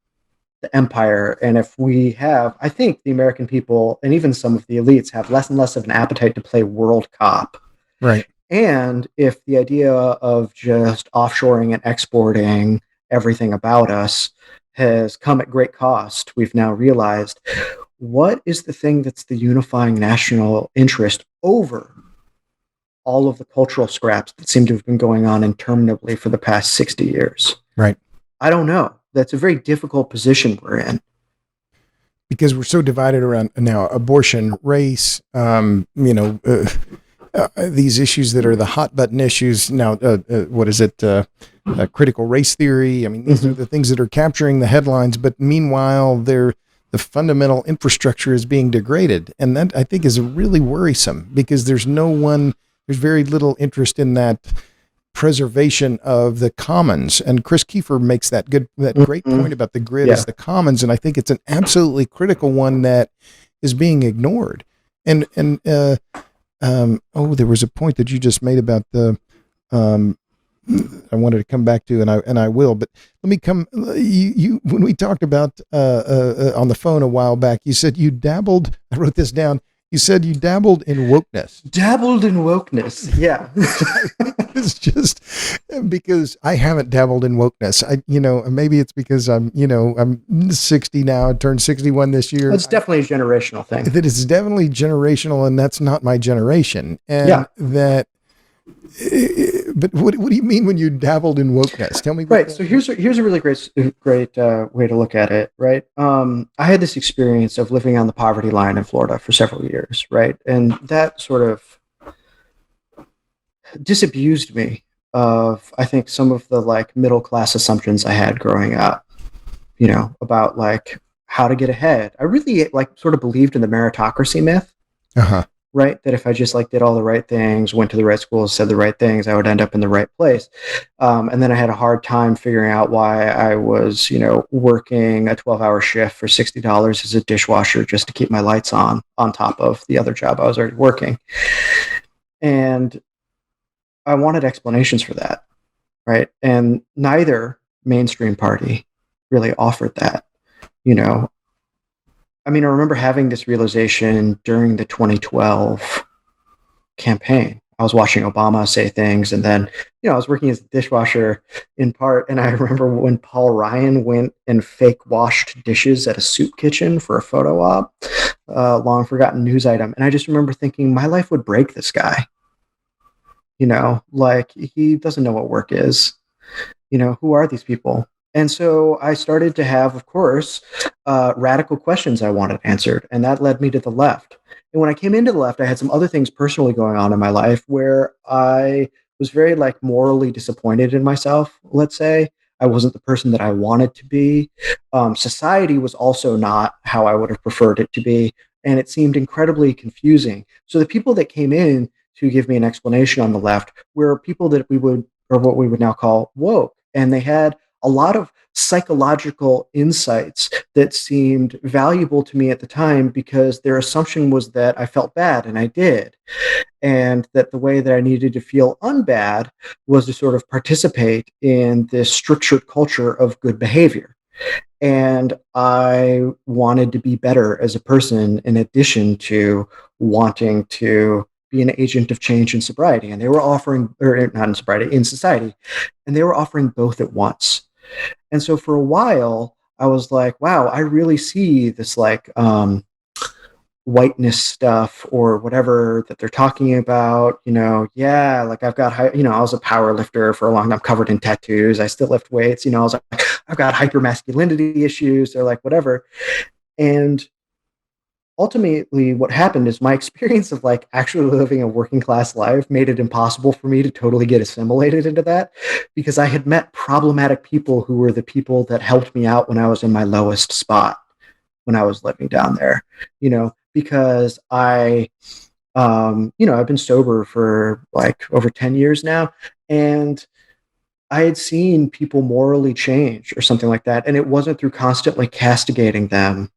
empire, and if we have, I think the American people and even some of the elites have less and less of an appetite to play world cop. Right. And if the idea of just offshoring and exporting everything about us has come at great cost, we've now realized, what is the thing that's the unifying national interest over all of the cultural scraps that seem to have been going on interminably for the past 60 years? Right. I don't know. That's a very difficult position we're in. Because we're so divided around now abortion, race, these issues that are the hot button issues now. What is it? Critical race theory. I mean, these are the things that are capturing the headlines. But meanwhile, the fundamental infrastructure is being degraded, and that, I think, is really worrisome, because there's very little interest in that preservation of the commons. And Chris Kiefer makes that great point about the grid as the commons, and I think it's an absolutely critical one that is being ignored. And there was a point that you just made about the I wanted to come back to, and I will, but let me come. You when we talked about on the phone a while back, you said you dabbled. I wrote this down. You said you dabbled in wokeness. Dabbled in wokeness, yeah. It's just because I haven't dabbled in wokeness. Maybe it's because I'm 60 now. I turned 61 this year. It's definitely a generational thing. That is definitely generational, and that's not my generation. And that But what do you mean when you dabbled in wokeness? Tell me. Right. So here's a really great way to look at it. Right. I had this experience of living on the poverty line in Florida for several years. Right, and that sort of disabused me of, I think, some of the like middle class assumptions I had growing up. You know, about like how to get ahead. I really like sort of believed in the meritocracy myth. Uh-huh. Right, that if I just like did all the right things, went to the right schools, said the right things, I would end up in the right place. And then I had a hard time figuring out why I was, working a 12-hour shift for $60 as a dishwasher just to keep my lights on top of the other job I was already working. And I wanted explanations for that, right? And neither mainstream party really offered that. I mean, I remember having this realization during the 2012 campaign. I was watching Obama say things, and then, I was working as a dishwasher in part. And I remember when Paul Ryan went and fake washed dishes at a soup kitchen for a photo op, long forgotten news item. And I just remember thinking, my life would break this guy. Like, he doesn't know what work is. Who are these people? And so I started to have, of course, radical questions I wanted answered. And that led me to the left. And when I came into the left, I had some other things personally going on in my life where I was very like morally disappointed in myself, let's say. I wasn't the person that I wanted to be. Society was also not how I would have preferred it to be. And it seemed incredibly confusing. So the people that came in to give me an explanation on the left were people that what we would now call woke. And they had a lot of psychological insights that seemed valuable to me at the time because their assumption was that I felt bad, and I did. And that the way that I needed to feel unbad was to sort of participate in this structured culture of good behavior. And I wanted to be better as a person in addition to wanting to be an agent of change in sobriety. And they were offering, or not in sobriety, in society, and they were offering both at once. And so for a while, I was like, wow, I really see this like whiteness stuff or whatever that they're talking about. Yeah, like I've got, I was a power lifter for a long time, covered in tattoos. I still lift weights. I was like, I've got hypermasculinity issues or like whatever. And ultimately what happened is my experience of like actually living a working class life made it impossible for me to totally get assimilated into that, because I had met problematic people who were the people that helped me out when I was in my lowest spot when I was living down there, because I've been sober for like over 10 years now, and I had seen people morally change or something like that. And it wasn't through constantly castigating them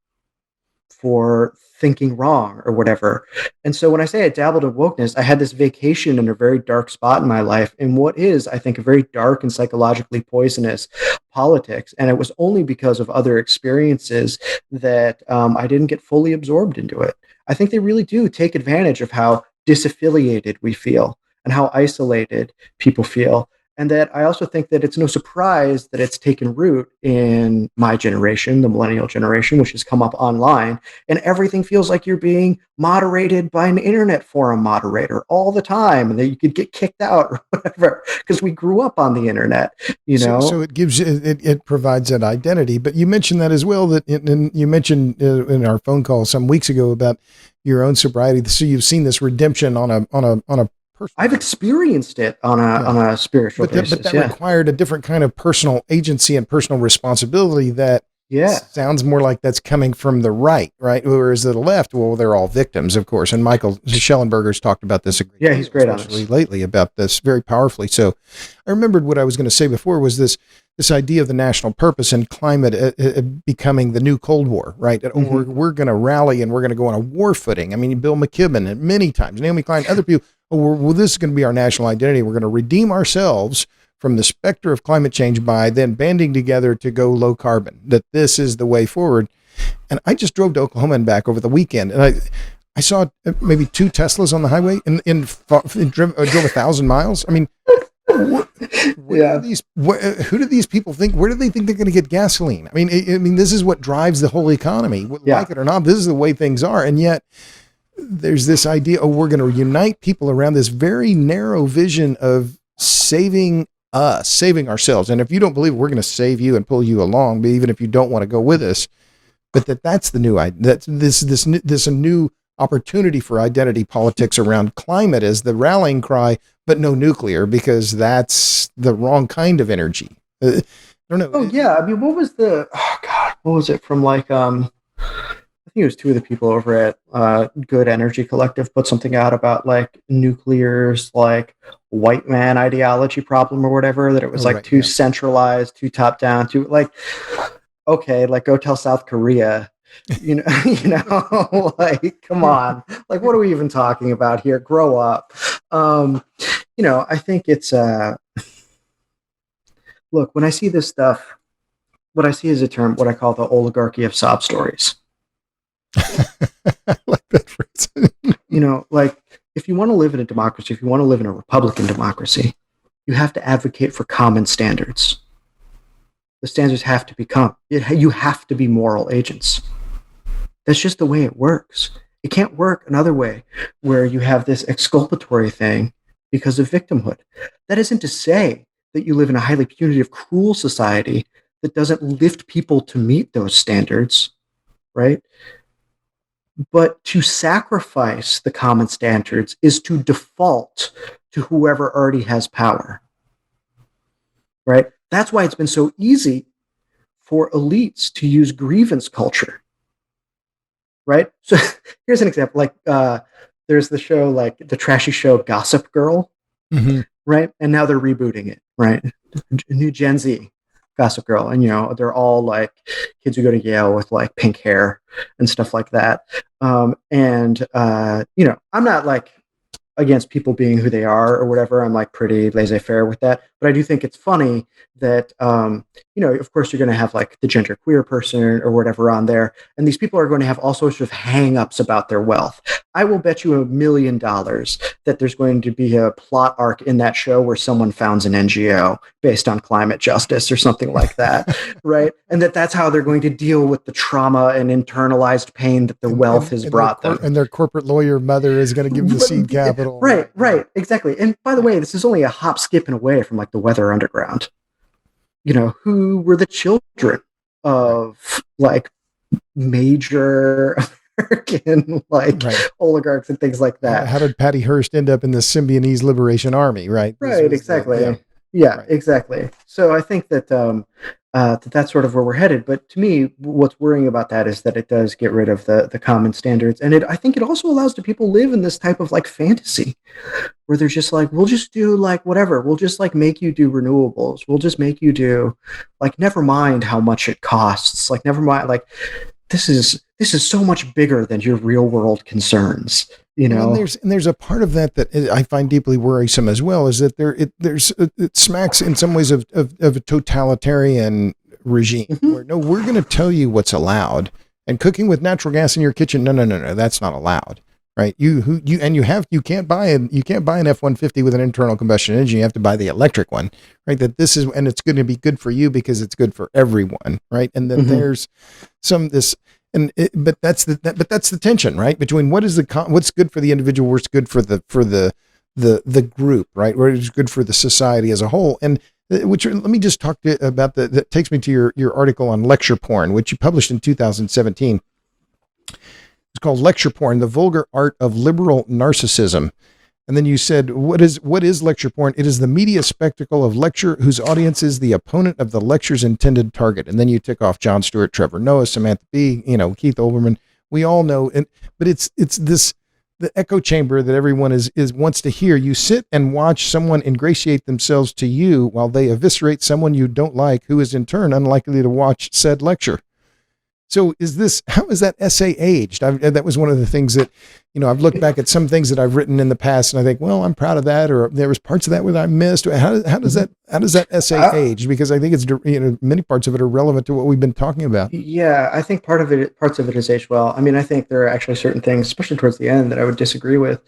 for thinking wrong or whatever. And so when I say I dabbled in wokeness, I had this vacation in a very dark spot in my life in what is, I think, a very dark and psychologically poisonous politics. And it was only because of other experiences that I didn't get fully absorbed into it. I think they really do take advantage of how disaffiliated we feel and how isolated people feel. And that I also think that it's no surprise that it's taken root in my generation, the millennial generation, which has come up online. And everything feels like you're being moderated by an internet forum moderator all the time, and that you could get kicked out or whatever, because we grew up on the internet, So it gives it provides that identity. But you mentioned that as well, that and you mentioned in our phone call some weeks ago about your own sobriety. So you've seen this redemption on a I've experienced it on a spiritual basis. But that required a different kind of personal agency and personal responsibility that sounds more like that's coming from the right? Whereas the left, well, they're all victims, of course. And Michael Schellenberger's talked about this. He's great on this lately about this very powerfully. So I remembered what I was going to say before was this idea of the national purpose and climate becoming the new Cold War, right? Mm-hmm. We're going to rally and we're going to go on a war footing. I mean, Bill McKibben and many times, Naomi Klein, other people, this is going to be our national identity. We're going to redeem ourselves from the specter of climate change by then banding together to go low carbon, that this is the way forward. And I just drove to Oklahoma and back over the weekend, and I saw maybe 2 Teslas on the highway and drove 1,000 miles. I mean, who do these people think? Where do they think they're going to get gasoline? I mean, this is what drives the whole economy. Like it or not, this is the way things are. And yet there's this idea, oh, we're going to unite people around this very narrow vision of saving us, saving ourselves. And if you don't believe it, we're going to save you and pull you along, but even if you don't want to go with us. But that's the new idea. That's this new opportunity for identity politics around climate is the rallying cry, but no nuclear, because that's the wrong kind of energy. I don't know. Oh yeah, I mean, what was it from like I think it was two of the people over at Good Energy Collective put something out about like nuclear's like white man ideology problem or whatever, that it was like too centralized, too top down, too like, okay, like go tell South Korea, you know, like, come on, like, what are we even talking about here? Grow up. I think it's look, when I see this stuff, what I see is a term, what I call the oligarchy of sob stories. I like that phrase. Like, if you want to live in a democracy, if you want to live in a Republican democracy, you have to advocate for common standards. The standards have to you have to be moral agents. That's just the way it works. It can't work another way, where you have this exculpatory thing because of victimhood. That isn't to say that you live in a highly punitive, cruel society that doesn't lift people to meet those standards, right? But to sacrifice the common standards is to default to whoever already has power, right? That's why it's been so easy for elites to use grievance culture, right? So here's an example. Like, there's the show, like the trashy show Gossip Girl, right? And now they're rebooting it, right? New Gen Z Gossip Girl. And, they're all like kids who go to Yale with like pink hair and stuff like that. I'm not like against people being who they are or whatever. I'm like pretty laissez-faire with that. But I do think it's funny that, of course you're going to have like the genderqueer person or whatever on there. And these people are going to have all sorts of hang-ups about their wealth. I will bet you $1 million that there's going to be a plot arc in that show where someone founds an NGO based on climate justice or something like that, right? And that's how they're going to deal with the trauma and internalized pain that the wealth has brought them. And their corporate lawyer mother is going to give them the seed capital. Right, exactly. And by the way, this is only a hop, skip, and away from like the Weather Underground, who were the children of like major American oligarchs and things like that. How did Patty Hearst end up in the Symbionese Liberation Army, right? Right, exactly. Right. Exactly. So I think that that's sort of where we're headed. But to me, what's worrying about that is that it does get rid of the common standards. And I think it also allows the people live in this type of like fantasy where they're just like, we'll just do like whatever. We'll just like make you do renewables. We'll just make you do like, never mind how much it costs. Like, never mind. Like, this is so much bigger than your real world concerns. And there's a part of that I find deeply worrisome as well, is that it smacks in some ways of a totalitarian regime where we're going to tell you what's allowed, and cooking with natural gas in your kitchen. No, that's not allowed. Right. You can't buy an F-150 with an internal combustion engine. You have to buy the electric one. Right. And it's going to be good for you because it's good for everyone. Right. And then there's but that's the tension, right? Between what's good for the individual, what's good for the group, right? What is good for the society as a whole. And let me just talk about that takes me to your article on lecture porn, which you published in 2017. It's called Lecture Porn: The Vulgar Art of Liberal Narcissism. And then you said, what is lecture porn? It is the media spectacle of lecture whose audience is the opponent of the lecture's intended target. And then you tick off Jon Stewart, Trevor Noah, Samantha Bee, Keith Olbermann. We all know, but it's the echo chamber that everyone wants to hear. You sit and watch someone ingratiate themselves to you while they eviscerate someone you don't like, who is in turn unlikely to watch said lecture. So how is that essay aged? That was one of the things that, I've looked back at some things that I've written in the past and I think, well, I'm proud of that. Or there was parts of that that I missed. How does that essay age? Because I think it's, many parts of it are relevant to what we've been talking about. Yeah, I think parts of it is aged well. I mean, I think there are actually certain things, especially towards the end, that I would disagree with,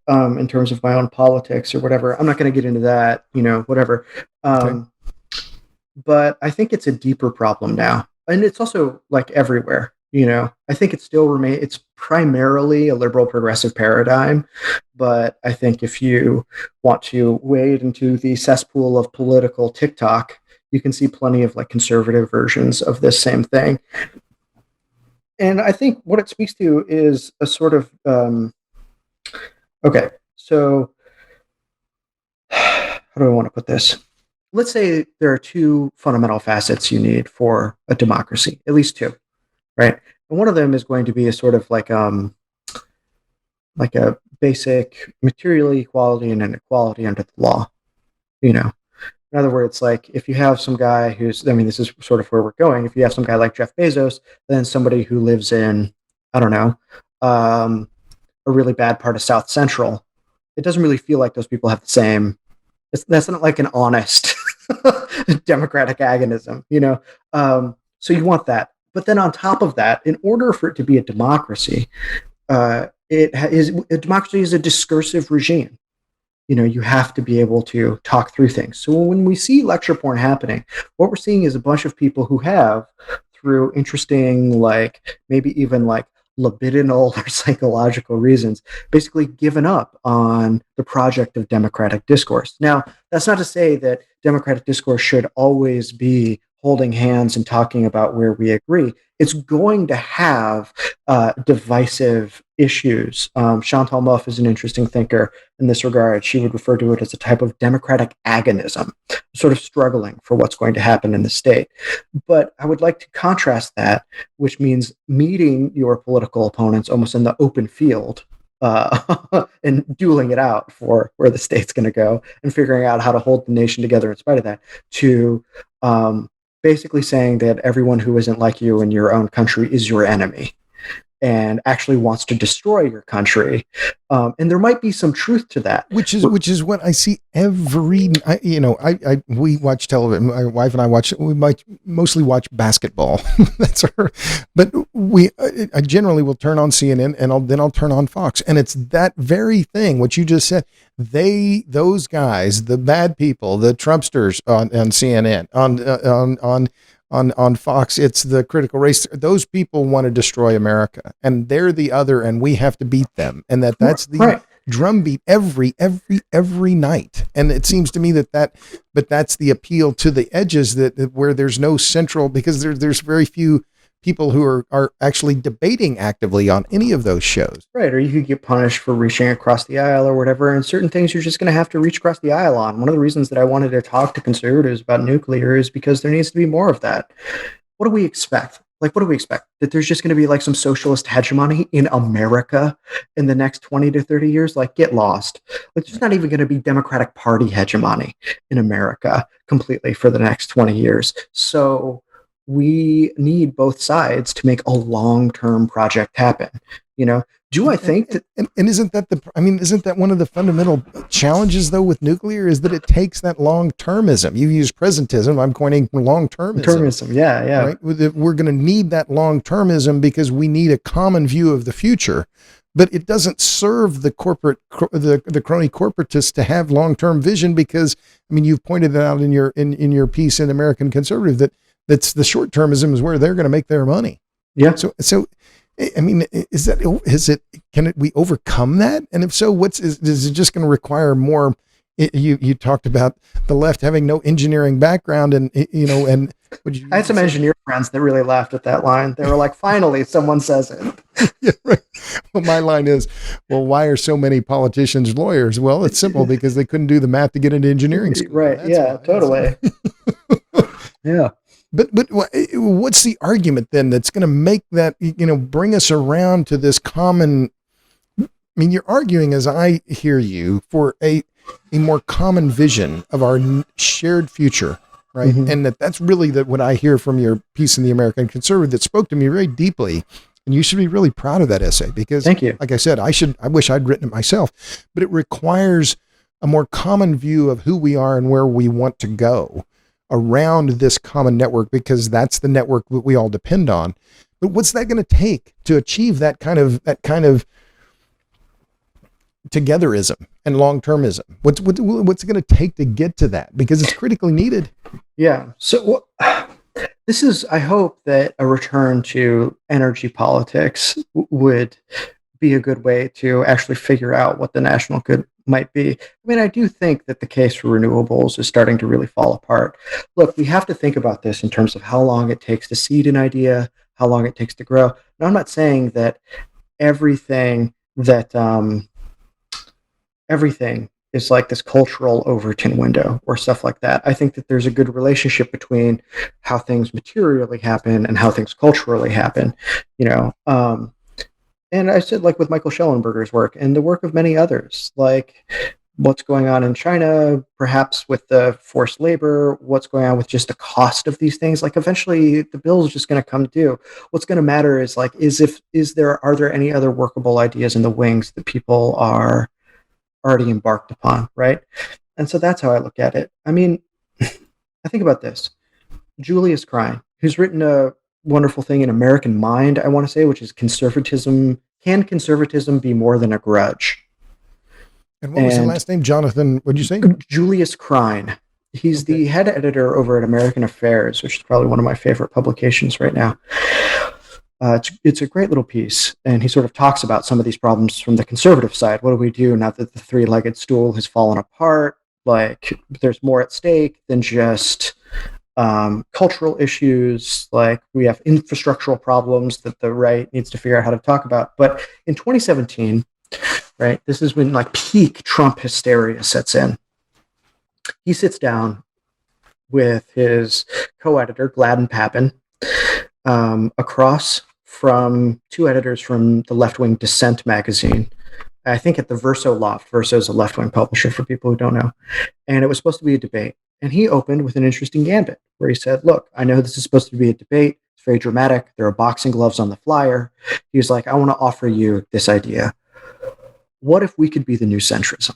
in terms of my own politics or whatever. I'm not going to get into that, whatever. But I think it's a deeper problem now. And it's also like everywhere. I think it's primarily a liberal progressive paradigm, but I think if you want to wade into the cesspool of political TikTok, you can see plenty of like conservative versions of this same thing. And I think what it speaks to is a sort of okay, so how do I want to put this? Let's say there are two fundamental facets you need for a democracy, at least two, right? And one of them is going to be a sort of like a basic material equality and inequality under the law. In other words, like if you have some guy this is sort of where we're going. If you have some guy like Jeff Bezos, then somebody who lives in, I don't know, a really bad part of South Central, it doesn't really feel like those people have the same. That's not like an honest democratic agonism. So you want that, but then on top of that, in order for it to be a democracy, a democracy is a discursive regime. You have to be able to talk through things. So when we see lecture porn happening, what we're seeing is a bunch of people who have, through interesting, like maybe even like libidinal or psychological reasons, basically given up on the project of democratic discourse. Now, that's not to say that democratic discourse should always be holding hands and talking about where we agree. It's going to have divisive issues. Chantal Mouffe is an interesting thinker in this regard. She would refer to it as a type of democratic agonism, sort of struggling for what's going to happen in the state. But I would like to contrast that, which means meeting your political opponents almost in the open field, and dueling it out for where the state's going to go and figuring out how to hold the nation together in spite of that, to basically saying that everyone who isn't like you in your own country is your enemy and actually wants to destroy your country. And there might be some truth to that. Which is what I see we watch television. My wife and we might mostly watch basketball. That's her. But I generally will turn on CNN and then I'll turn on Fox. And it's that very thing, what you just said. Those guys, the bad people, the Trumpsters on CNN, on Fox, it's the critical race. Those people want to destroy America, and they're the other, and we have to beat them. And that's the right drumbeat every night. And it seems to me but that's the appeal to the edges, that where there's no central, because there's very few people who are actually debating actively on any of those shows. Right. Or you could get punished for reaching across the aisle or whatever. And certain things you're just going to have to reach across the aisle on. One of the reasons that I wanted to talk to conservatives about nuclear is because there needs to be more of that. What do we expect? What do we expect? That there's just going to be like some socialist hegemony in America in the next 20 to 30 years? Get lost. There's not even going to be Democratic Party hegemony in America completely for the next 20 years. So we need both sides to make a long-term project happen. Do I think that, and isn't that one of the fundamental challenges though with nuclear, is that it takes that long-termism? You use presentism, I'm coining long-termism. Yeah. Right? We're going to need that long-termism because we need a common view of the future, but it doesn't serve the the crony corporatists to have long-term vision, because you've pointed that out in your piece in American Conservative, that's the short-termism is where they're going to make their money. Yeah. So, can we overcome that? And if so, is it just going to require more? You talked about the left having no engineering background, and I had some engineer friends that really laughed at that line. They were like, finally, someone says it. Yeah, right. Well, my line is, well, why are so many politicians lawyers? Well, it's simple, because they couldn't do the math to get into engineering school. Right. That's totally. Yeah. But what's the argument then that's going to make that, bring us around to this common? You're arguing, as I hear you, for a more common vision of our shared future, right? Mm-hmm. And that's really what I hear from your piece in the American Conservative that spoke to me very deeply. And you should be really proud of that essay, because, thank you. Like I said, I wish I'd written it myself, but it requires a more common view of who we are and where we want to go around this common network, because that's the network that we all depend on. But what's that going to take to achieve that kind of togetherism and long-termism? What's it going to take to get to that? Because it's critically needed. Yeah. So this is, I hope that a return to energy politics would be a good way to actually figure out what the national good might be. I mean, I do think that the case for renewables is starting to really fall apart. Look, we have to think about this in terms of how long it takes to seed an idea, how long it takes to grow. Now, I'm not saying that everything that everything is like this cultural Overton window or stuff like that. I think that there's a good relationship between how things materially happen and how things culturally happen, you know. And I said, like with Michael Schellenberger's work and the work of many others, like what's going on in China, perhaps with the forced labor, what's going on with just the cost of these things. Like eventually the bill is just going to come due. What's going to matter is like, are there any other workable ideas in the wings that people are already embarked upon, right? And so that's how I look at it. I mean, I think about this. Julius Krein, who's written a wonderful thing in American Mind, I want to say, which is conservatism. Can conservatism be more than a grudge? And what was the last name? Jonathan, what'd you say? Julius Krein. He's the head editor over at American Affairs, which is probably one of my favorite publications right now. It's a great little piece, and he sort of talks about some of these problems from the conservative side. What do we do now that the three-legged stool has fallen apart? Like, there's more at stake than just cultural issues. Like, we have infrastructural problems that the right needs to figure out how to talk about. But in 2017, right, this is when like peak Trump hysteria sets in. He sits down with his co-editor, Gladden Papin, across from two editors from the left-wing Dissent magazine, I think at the Verso Loft. Verso is a left-wing publisher for people who don't know. And it was supposed to be a debate. And he opened with an interesting gambit where he said, look, I know this is supposed to be a debate. It's very dramatic. There are boxing gloves on the flyer. He was like, I want to offer you this idea. What if we could be the new centrism?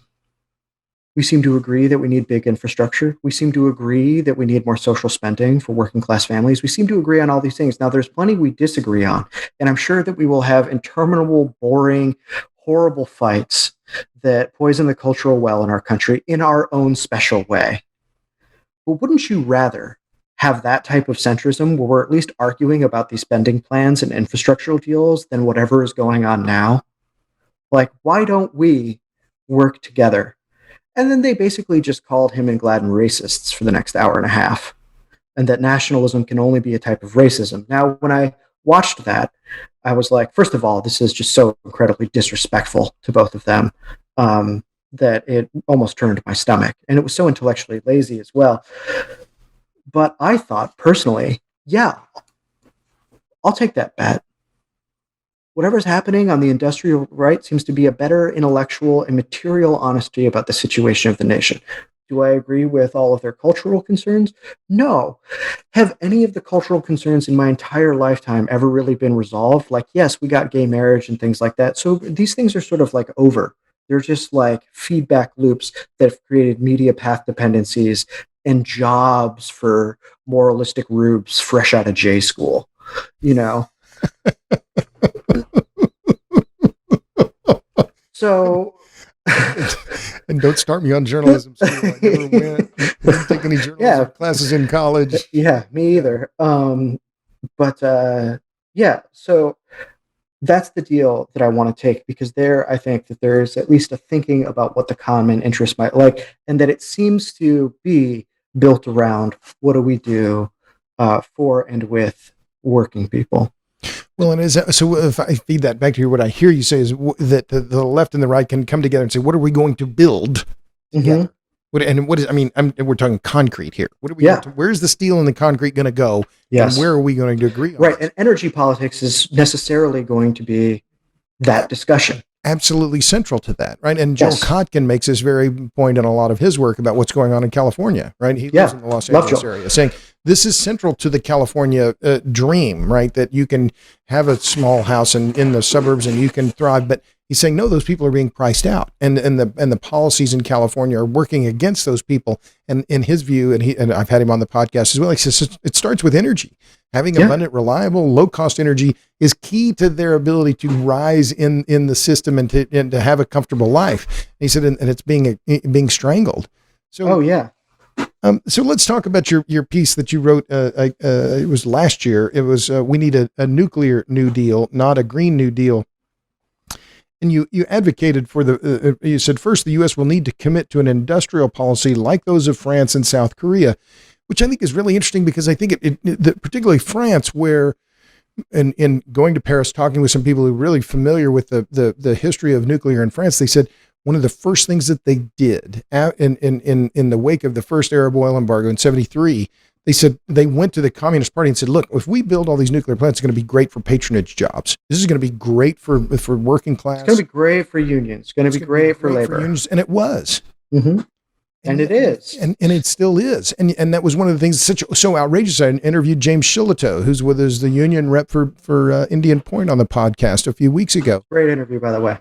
We seem to agree that we need big infrastructure. We seem to agree that we need more social spending for working class families. We seem to agree on all these things. Now, there's plenty we disagree on, and I'm sure that we will have interminable, boring, horrible fights that poison the cultural well in our country in our own special way. But wouldn't you rather have that type of centrism where we're at least arguing about these spending plans and infrastructural deals than whatever is going on now? Like, why don't we work together? And then they basically just called him and Gladden racists for the next hour and a half, and that nationalism can only be a type of racism. Now, when I watched that, I was like, first of all, this is just so incredibly disrespectful to both of them that it almost turned my stomach. And it was so intellectually lazy as well. But I thought personally, yeah, I'll take that bet. Whatever's happening on the industrial right seems to be a better intellectual and material honesty about the situation of the nation. Do I agree with all of their cultural concerns? No. Have any of the cultural concerns in my entire lifetime ever really been resolved? Like, yes, we got gay marriage and things like that. So these things are sort of like over. They're just like feedback loops that have created media path dependencies and jobs for moralistic rubes fresh out of J school, you know? So, and don't start me on journalism school. I never didn't take any journalism classes in college. Yeah, me either. Yeah, so that's the deal that I want to take, because there I think that there's at least a thinking about what the common interest might like, and that it seems to be built around what do we do for and with working people. Well, and so if I feed that back to you, what I hear you say is that the left and the right can come together and say, what are we going to build? Mm-hmm. We're talking concrete here. What are we going to, where's the steel and the concrete going to go? Yes. And where are we going to agree on? Right. And energy politics is necessarily going to be that discussion. Absolutely central to that, right? And Joel Kotkin makes this very point in a lot of his work about what's going on in California, right? He lives in the Los Angeles area, saying this is central to the California dream, right? That you can have a small house in the suburbs and you can thrive, but he's saying no, those people are being priced out, and the policies in California are working against those people. And in his view, and I've had him on the podcast as well, he says it starts with energy. Having abundant, reliable, low-cost energy is key to their ability to rise in the system and to have a comfortable life. And he said, and it's being strangled. So, So let's talk about your piece that you wrote. It was last year. It was we need a nuclear New Deal, not a Green New Deal. And you advocated for you said first the U.S. will need to commit to an industrial policy like those of France and South Korea, which I think is really interesting because I think particularly France, where in going to Paris, talking with some people who are really familiar with the history of nuclear in France, they said one of the first things that they did in the wake of the first Arab oil embargo in '73, they said they went to the Communist Party and said, look, if we build all these nuclear plants, it's going to be great for patronage jobs. This is going to be great for working class. It's going to be great for unions. It's going to be great for labor. For unions, and it was. Mm-hmm. And it is. And it still is. And that was one of the things so outrageous. I interviewed James Shillito, who's with us, the union rep for Indian Point on the podcast a few weeks ago. Great interview, by the way.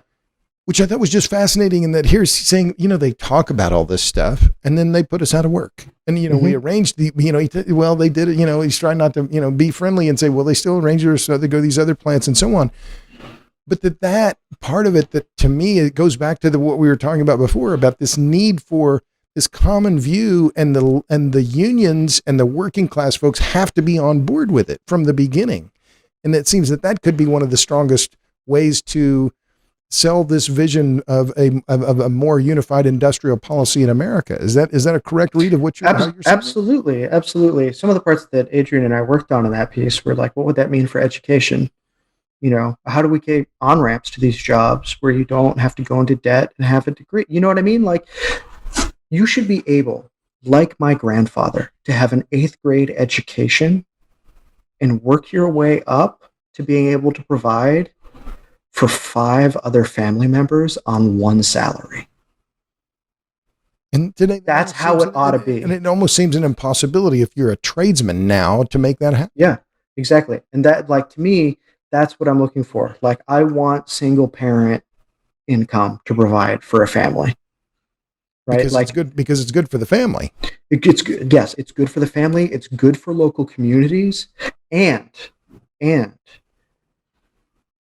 Which I thought was just fascinating in that here's saying, they talk about all this stuff and then they put us out of work. And, we arranged they did it, he's trying not to, be friendly and say, well, they still arrange it so they go to these other plants and so on. But that part of it, that to me, it goes back to what we were talking about before, about this need for this common view, and the unions and the working class folks have to be on board with it from the beginning. And it seems that could be one of the strongest ways to sell this vision of a more unified industrial policy in America. Is that a correct read of what you're saying? Absolutely. Some of the parts that Adrian and I worked on in that piece were like, what would that mean for education? How do we get on-ramps to these jobs where you don't have to go into debt and have a degree? You know what I mean? Like, you should be able, like my grandfather, to have an 8th grade education and work your way up to being able to provide for 5 other family members on one salary. And today, that's how it ought to be. And it almost seems an impossibility if you're a tradesman now to make that happen. Yeah, exactly. And that, to me, that's what I'm looking for. Like, I want single parent income to provide for a family. Right? Because it's good for the family. It's good. Yes, it's good for the family. It's good for local communities. And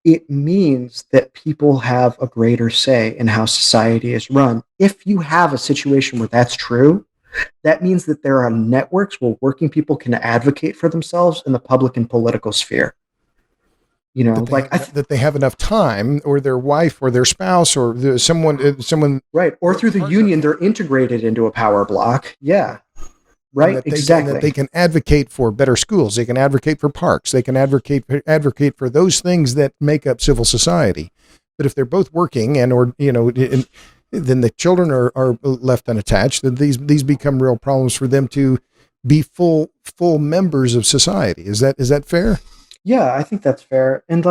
it means that people have a greater say in how society is run. If you have a situation where that's true, that means that there are networks where working people can advocate for themselves in the public and political sphere. That they have enough time, or their wife or their spouse or someone. Right. Or through the union, they're integrated into a power block. Yeah. Right. Exactly. That they can advocate for better schools. They can advocate for parks. They can advocate for those things that make up civil society. But if they're both working then the children are left unattached, then these become real problems for them to be full members of society. Is that fair? Yeah, I think that's fair. And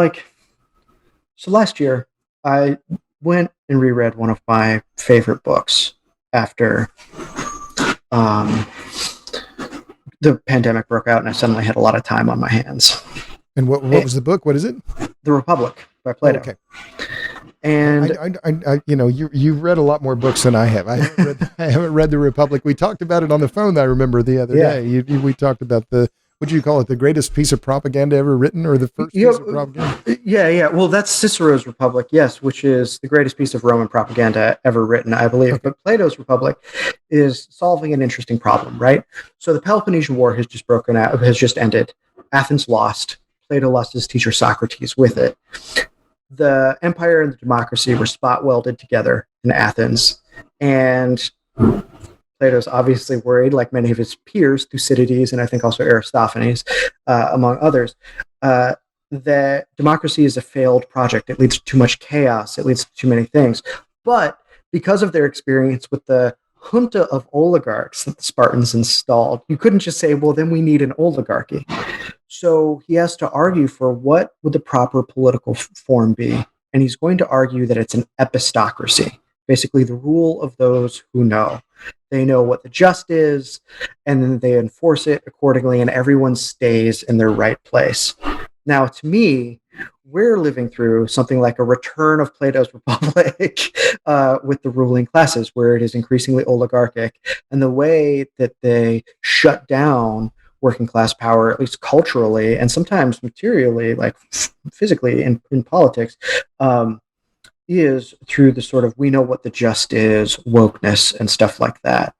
so last year I went and reread one of my favorite books after the pandemic broke out and I suddenly had a lot of time on my hands. And what was the book? What is it? The Republic by Plato. Okay. And I you've read a lot more books than I have. I haven't read The Republic. We talked about it on the phone, I remember, the other day. We talked about what do you call it? The greatest piece of propaganda ever written, or the first piece of propaganda? Yeah. Well, that's Cicero's Republic, yes, which is the greatest piece of Roman propaganda ever written, I believe. Okay. But Plato's Republic is solving an interesting problem, right? So the Peloponnesian War has just ended. Athens lost. Plato lost his teacher Socrates with it. The empire and the democracy were spot welded together in Athens, and Plato's obviously worried, like many of his peers, Thucydides and I think also Aristophanes, among others, that democracy is a failed project. It leads to too much chaos. It leads to too many things. But because of their experience with the junta of oligarchs that the Spartans installed, you couldn't just say, well, then we need an oligarchy. So he has to argue for what would the proper political form be. And he's going to argue that it's an epistocracy, basically the rule of those who know. They know what the just is, and then they enforce it accordingly, and everyone stays in their right place. Now, to me, we're living through something like a return of Plato's Republic with the ruling classes, where it is increasingly oligarchic, and the way that they shut down working class power, at least culturally, and sometimes materially, like physically in politics, is through the sort of we know what the just is, wokeness, and stuff like that.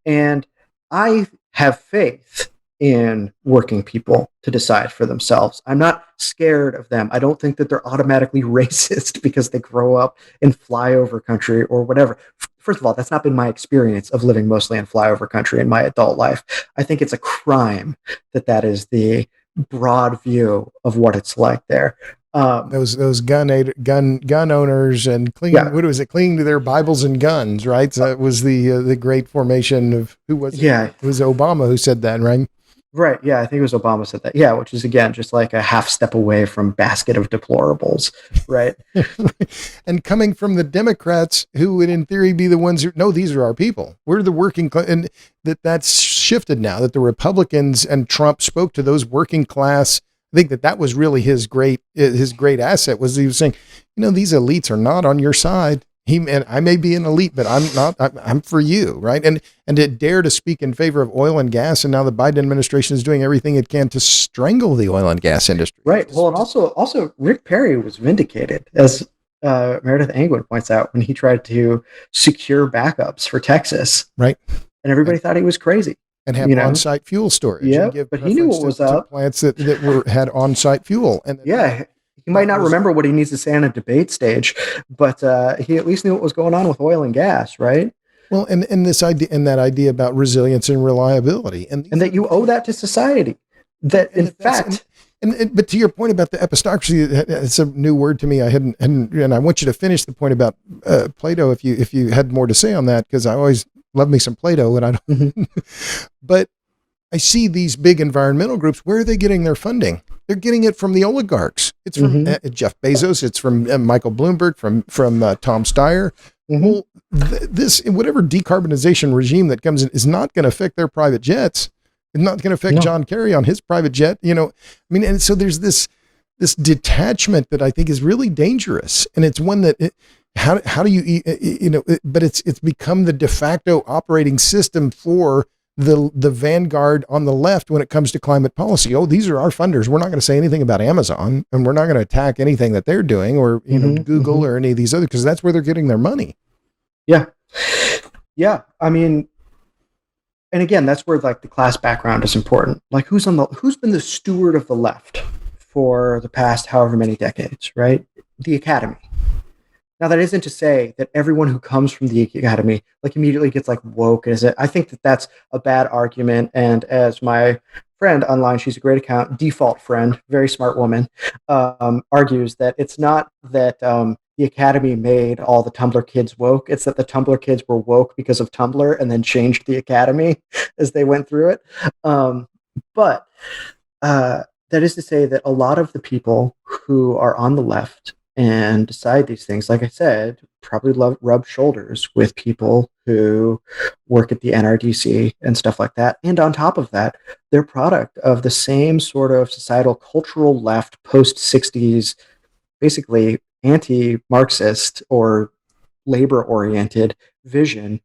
And I have faith in working people to decide for themselves. I'm not scared of them. I don't think that they're automatically racist because they grow up in flyover country or whatever. First of all, that's not been my experience of living mostly in flyover country in my adult life. I think it's a crime that is the broad view of what it's like there. Those gun owners and what was it? Clinging to their Bibles and guns, right? So that was the great formation of who was it? Yeah, it was Obama who said that, right? Right. Yeah, I think it was Obama said that. Yeah, which is again just like a half step away from basket of deplorables, right? And coming from the Democrats, who would in theory be the ones who no, these are our people. We're the working class, and that's shifted now. That the Republicans and Trump spoke to those working class. I think that was really his great asset was he was saying, these elites are not on your side. And I may be an elite, but I'm not. I'm for you, right? And to dare to speak in favor of oil and gas, and now the Biden administration is doing everything it can to strangle the oil and gas industry. Right. Well, and also Rick Perry was vindicated, as Meredith Angwin points out, when he tried to secure backups for Texas. Right. And everybody thought he was crazy. And have on-site fuel storage. Yeah, but he knew what was up. Plants that had on-site fuel. And he might not remember what he needs to say on a debate stage, but he at least knew what was going on with oil and gas, right? Well, and this idea and that idea about resilience and reliability, and that you owe that to society. That in fact. But to your point about the epistocracy, it's a new word to me. I hadn't, and I want you to finish the point about Plato if you had more to say on that, because I always love me some Plato, and I don't. Mm-hmm. But I see these big environmental groups. Where are they getting their funding? They're getting it from the oligarchs. It's from Jeff Bezos. It's from Michael Bloomberg. From Tom Steyer. Mm-hmm. Well, this whatever decarbonization regime that comes in is not going to affect their private jets. It's not going to affect John Kerry on his private jet. And so there's this detachment that I think is really dangerous, and it's one that. How do you but it's become the de facto operating system for the vanguard on the left when it comes to climate policy. Oh, these are our funders. We're not going to say anything about Amazon, and we're not going to attack anything that they're doing, or Google or any of these other, because that's where they're getting their money. Yeah. I mean, and again, that's where like the class background is important. Like who's been the steward of the left for the past however many decades, right? The academy. Now, that isn't to say that everyone who comes from the academy like immediately gets like woke. I think that that's a bad argument. And as my friend online, she's a great account, default friend, very smart woman, argues that it's not that the academy made all the Tumblr kids woke. It's that the Tumblr kids were woke because of Tumblr and then changed the academy as they went through it. But that is to say that a lot of the people who are on the left and decide these things, like I said, probably rub shoulders with people who work at the NRDC and stuff like that. And on top of that, they're product of the same sort of societal cultural left post-60s, basically anti-Marxist or labor-oriented vision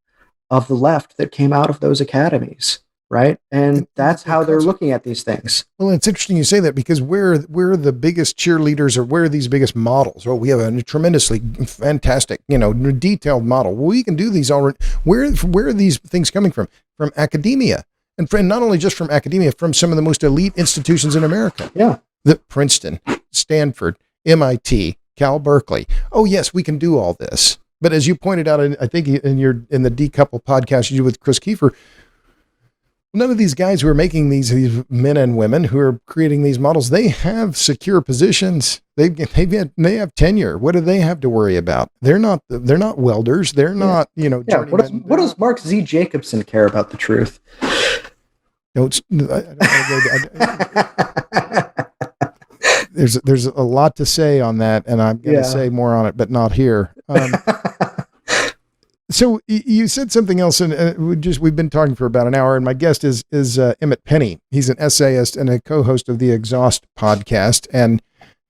of the left that came out of those academies. Right. And that's how they're looking at these things. Well, it's interesting you say that, because we're the biggest cheerleaders, or where are these biggest models? Well, we have a tremendously fantastic, detailed model. Well, we can do these already. Where are these things coming from? From academia, and not only just from academia, from some of the most elite institutions in America. Yeah. Princeton, Stanford, MIT, Cal Berkeley. Oh, yes, we can do all this. But as you pointed out, I think in the Decouple podcast you do with Chris Kiefer, none of these guys who are making these men and women who are creating these models, they have secure positions. They have tenure. What do they have to worry about? They're not welders. They're not, What does Mark Z. Jacobson care about the truth? There's a lot to say on that, and I'm going to say more on it, but not here. So you said something else, and we've been talking for about an hour, and my guest is Emmet Penney. He's an essayist and a co-host of the Ex.haust podcast, and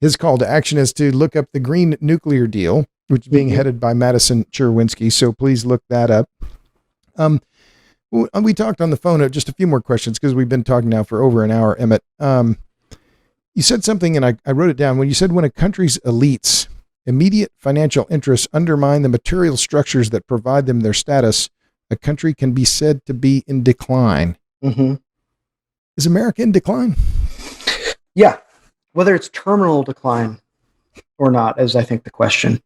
his call to action is to look up the green nuclear deal, which is being headed by Madison Cherwinski. So please look that up. We talked on the phone. Just a few more questions, because we've been talking now for over an hour, Emmet. You said something, and I wrote it down. When you said, when a country's elites immediate financial interests undermine the material structures that provide them their status, a country can be said to be in decline. Mm-hmm. Is America in decline? Yeah. Whether it's terminal decline or not is, I think, the question.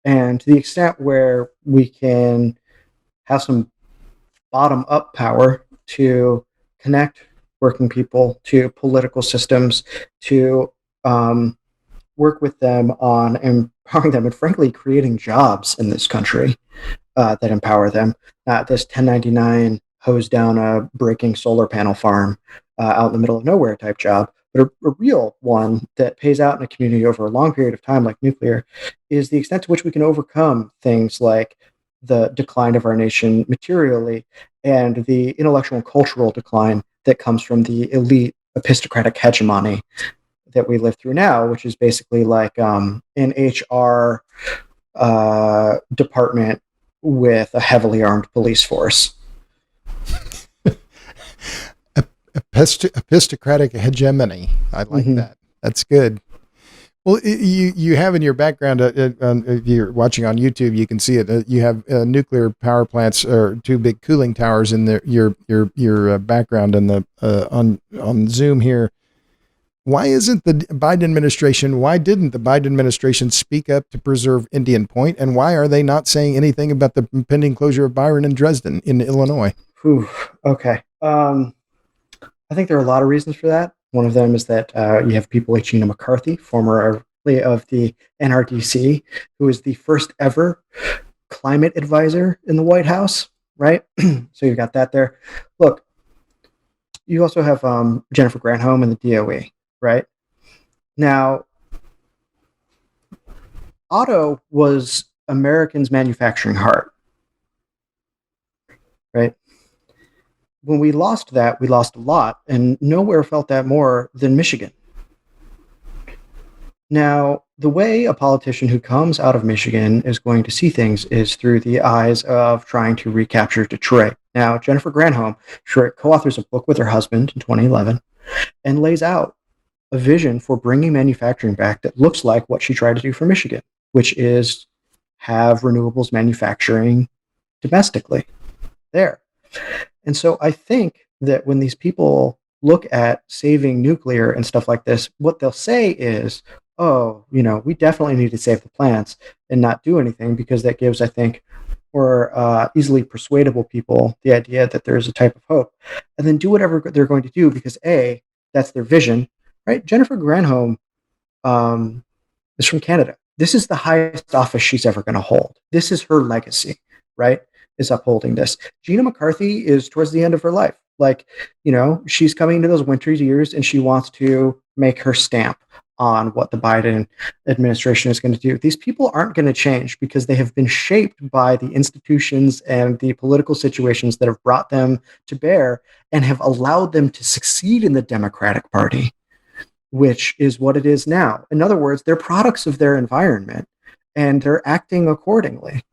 And to the extent where we can have some bottom up power to connect working people to political systems, to um, work with them on empowering them and, frankly, creating jobs in this country that empower them, not this 1099 hose down a breaking solar panel farm out in the middle of nowhere type job, but a real one that pays out in a community over a long period of time, like nuclear, is the extent to which we can overcome things like the decline of our nation materially and the intellectual and cultural decline that comes from the elite epistocratic hegemony that we live through now, which is basically like an HR department with a heavily armed police force. Epistocratic hegemony. I like Mm-hmm. that. That's good. Well, you have in your background, if you're watching on YouTube, you can see it. You have nuclear power plants or two big cooling towers in your background in the on Zoom here. Why isn't the Biden administration? Why didn't the Biden administration speak up to preserve Indian Point, and why are they not saying anything about the impending closure of Byron and Dresden in Illinois? Whew, okay. I think there are a lot of reasons for that. One of them is that you have people like Gina McCarthy, former of the NRDC, who is the first ever climate advisor in the White House, right? So you've got that there. Look, you also have Jennifer Granholm in the DOE, right? Now, auto was Americans' manufacturing heart, right? When we lost that, we lost a lot, and nowhere felt that more than Michigan. Now, the way a politician who comes out of Michigan is going to see things is through the eyes of trying to recapture Detroit. Now, Jennifer Granholm co-authors a book with her husband in 2011 and lays out a vision for bringing manufacturing back that looks like what she tried to do for Michigan, which is have renewables manufacturing domestically there. And so I think that when these people look at saving nuclear and stuff like this, what they'll say is, oh, we definitely need to save the plants and not do anything, because that gives, I think, more easily persuadable people the idea that there's a type of hope, and then do whatever they're going to do because A, that's their vision, right? Jennifer Granholm is from Canada. This is the highest office she's ever going to hold. This is her legacy, right? Is upholding this. Gina McCarthy is towards the end of her life. Like, she's coming into those winter years and she wants to make her stamp on what the Biden administration is going to do. These people aren't going to change because they have been shaped by the institutions and the political situations that have brought them to bear and have allowed them to succeed in the Democratic Party, which is what it is now. In other words, they're products of their environment and they're acting accordingly.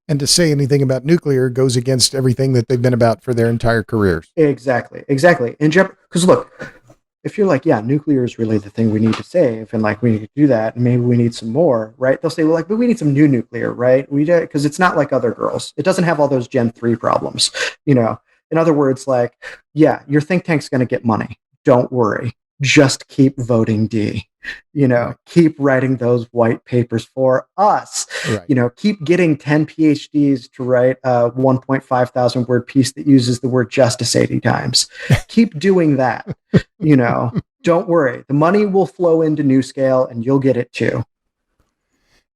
And to say anything about nuclear goes against everything that they've been about for their entire careers. Exactly. And because look, if you're like, yeah, nuclear is really the thing we need to save, and like we need to do that, and maybe we need some more, right? They'll say, well, like, but we need some new nuclear, right? Because it's not like other girls. It doesn't have all those Gen 3 problems, In other words, like, yeah, your think tank's going to get money. Don't worry. Just keep voting D. Right. Keep writing those white papers for us. Right. Keep getting 10 PhDs to write a 1.5 thousand word piece that uses the word justice 80 times. Keep doing that. Don't worry. The money will flow into NewScale and you'll get it too.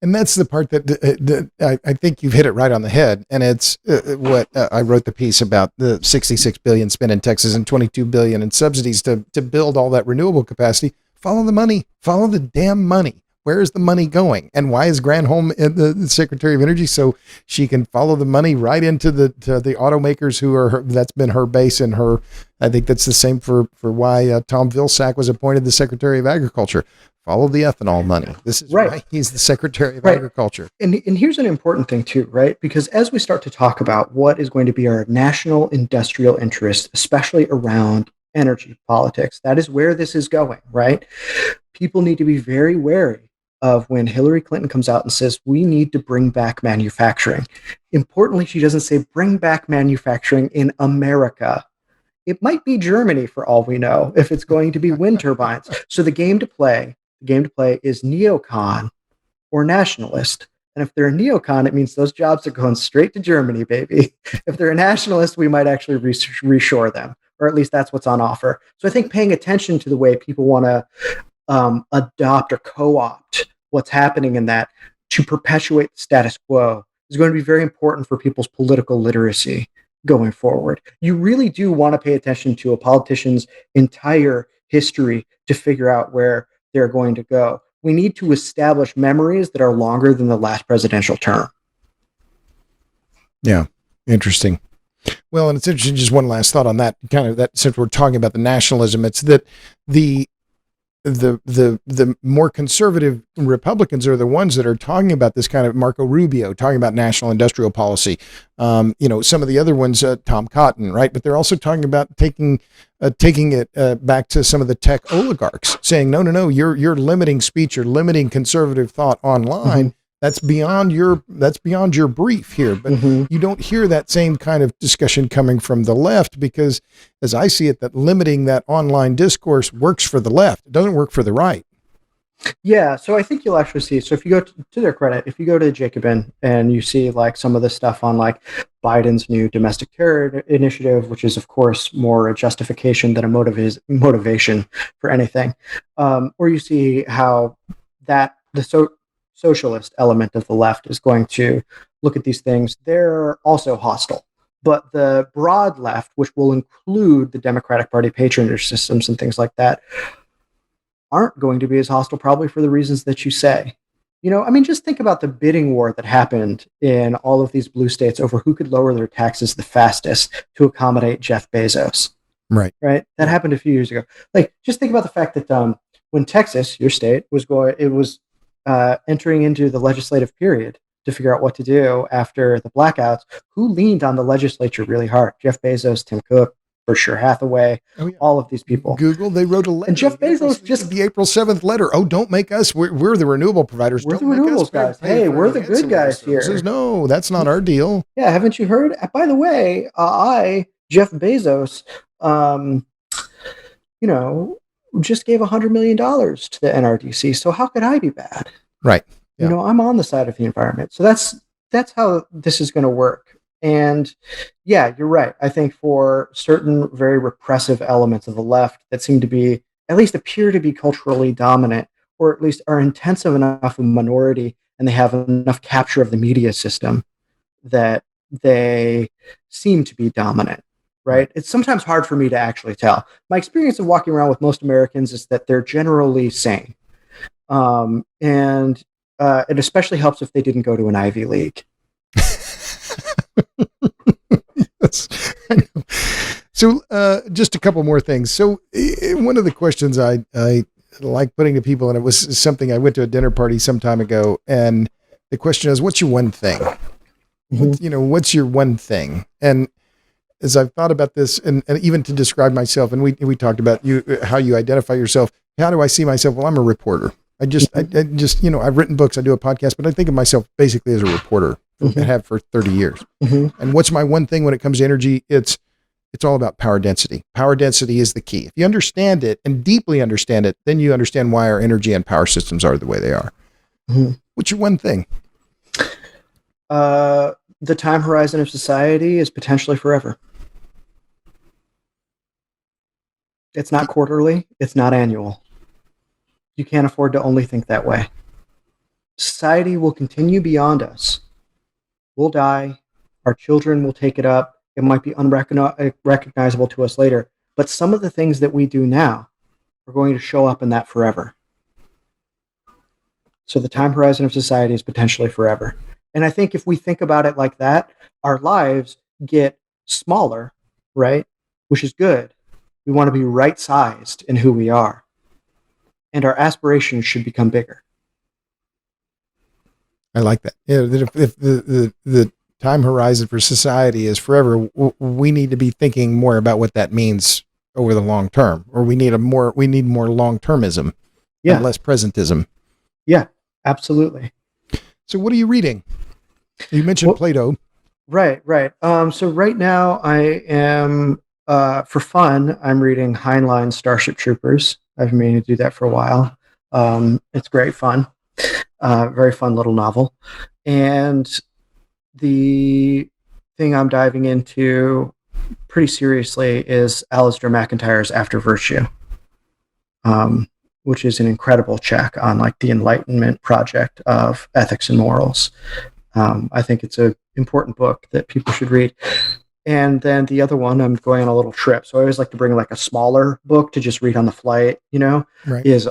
And that's the part that I think you've hit it right on the head. And it's what I wrote the piece about the 66 billion spent in Texas and 22 billion in subsidies to build all that renewable capacity. Follow the money, follow the damn money. Where is the money going? And why is Granholm the Secretary of Energy? So she can follow the money right into the automakers who are that's been her base and her. I think that's the same for why Tom Vilsack was appointed the Secretary of Agriculture. Follow the ethanol money. This is right. Why he's the Secretary of Agriculture. And here's an important thing too, right? Because as we start to talk about what is going to be our national industrial interest, especially around energy politics, that is where this is going, right? People need to be very wary of when Hillary Clinton comes out and says, we need to bring back manufacturing. Importantly, she doesn't say bring back manufacturing in America. it might be Germany for all we know, if it's going to be wind turbines. So the game to play is neocon or nationalist. And if they're a neocon, it means those jobs are going straight to Germany, baby. If they're a nationalist, we might actually reshore them, or at least that's what's on offer. So I think paying attention to the way people want to adopt or co-opt what's happening in that to perpetuate the status quo is going to be very important for people's political literacy going forward. You really do want to pay attention to a politician's entire history to figure out where they're going to go. We need to establish memories that are longer than the last presidential term. Yeah, interesting. Well, and it's interesting, just one last thought on that, kind of that, since we're talking about the nationalism, it's that the more conservative Republicans are the ones that are talking about this kind of Marco Rubio, talking about national industrial policy. Some of the other ones, Tom Cotton, right? But they're also talking about taking it back to some of the tech oligarchs, saying, no, you're limiting speech, you're limiting conservative thought online. Mm-hmm. That's beyond your brief here. But you don't hear that same kind of discussion coming from the left, because as I see it, that limiting that online discourse works for the left. It doesn't work for the right. Yeah. So I think you'll actually see, so if you go to their credit, if you go to Jacobin and you see like some of the stuff on like Biden's new domestic terror initiative, which is of course more a justification than a motivation for anything. Or you see how that socialist element of the left is going to look at these things. They're also hostile. But the broad left, which will include the Democratic Party patronage systems and things like that, aren't going to be as hostile, probably for the reasons that you say. Just think about the bidding war that happened in all of these blue states over who could lower their taxes the fastest to accommodate Jeff Bezos. Right. That happened a few years ago. Like, just think about the fact that when Texas, your state, was entering into the legislative period to figure out what to do after the blackouts, who leaned on the legislature really hard? Jeff Bezos, Tim Cook, Berkshire Hathaway, all of these people. Google, they wrote a letter. And Jeff Bezos just the April 7th letter. Oh, don't make us. We're the renewable providers. We're the renewables guys. Hey, we're the good guys here. Says, no, that's not our deal. Yeah, haven't you heard? By the way, Jeff Bezos, just gave $100 million to the NRDC. So how could I be bad? Right. Yeah. I'm on the side of the environment. So that's how this is going to work. And yeah, you're right. I think for certain very repressive elements of the left that seem to be, at least appear to be culturally dominant, or at least are intensive enough a minority, and they have enough capture of the media system that they seem to be dominant, right? It's sometimes hard for me to actually tell. My experience of walking around with most Americans is that they're generally sane. And it especially helps if they didn't go to an Ivy League. So just a couple more things. So one of the questions I like putting to people, and it was something I went to a dinner party some time ago, and the question is, what's your one thing? What's your one thing? And as I've thought about this, and even to describe myself, and we talked about how you identify yourself. How do I see myself? Well, I'm a reporter. I just, I've written books, I do a podcast, but I think of myself basically as a reporter. I have for 30 years. And what's my one thing when it comes to energy? It's all about power density. Power density is the key. If you understand it and deeply understand it, then you understand why our energy and power systems are the way they are. What's your one thing? The time horizon of society is potentially forever. It's not quarterly. It's not annual. You can't afford to only think that way. Society will continue beyond us. We'll die. Our children will take it up. It might be unrecognizable to us later. But some of the things that we do now are going to show up in that forever. So the time horizon of society is potentially forever. And I think if we think about it like that, our lives get smaller, right? Which is good. We want to be right-sized in who we are. And our aspirations should become bigger. I like that. Yeah, that if the time horizon for society is forever, we need to be thinking more about what that means over the long term, or we need more long-termism, and less presentism. Yeah, absolutely. So what are you reading? You mentioned Plato. Right. So right now I am For fun, I'm reading Heinlein's Starship Troopers. I've been meaning to do that for a while. It's great fun. Very fun little novel. And the thing I'm diving into pretty seriously is Alasdair MacIntyre's After Virtue, which is an incredible check on like the Enlightenment project of ethics and morals. I think it's an important book that people should read. And then the other one, I'm going on a little trip, so I always like to bring like a smaller book to just read on the flight. Right. Is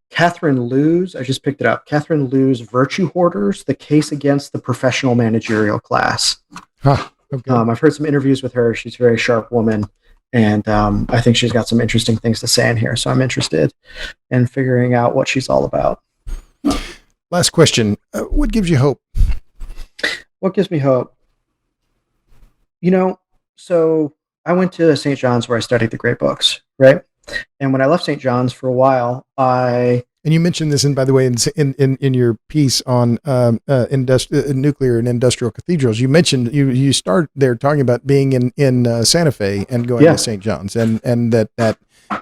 Catherine Liu's. I just picked it up. Catherine Liu's Virtue Hoarders: The Case Against the Professional Managerial Class. Huh. Okay. I've heard some interviews with her. She's a very sharp woman, and I think she's got some interesting things to say in here. So I'm interested in figuring out what she's all about. Last question. What gives you hope? What gives me hope? So I went to St. John's where I studied the great books, right? And when I left St. John's for a while, and you mentioned this, by the way, in your piece on nuclear and industrial cathedrals, you mentioned you start there talking about being in Santa Fe and going to St. John's and that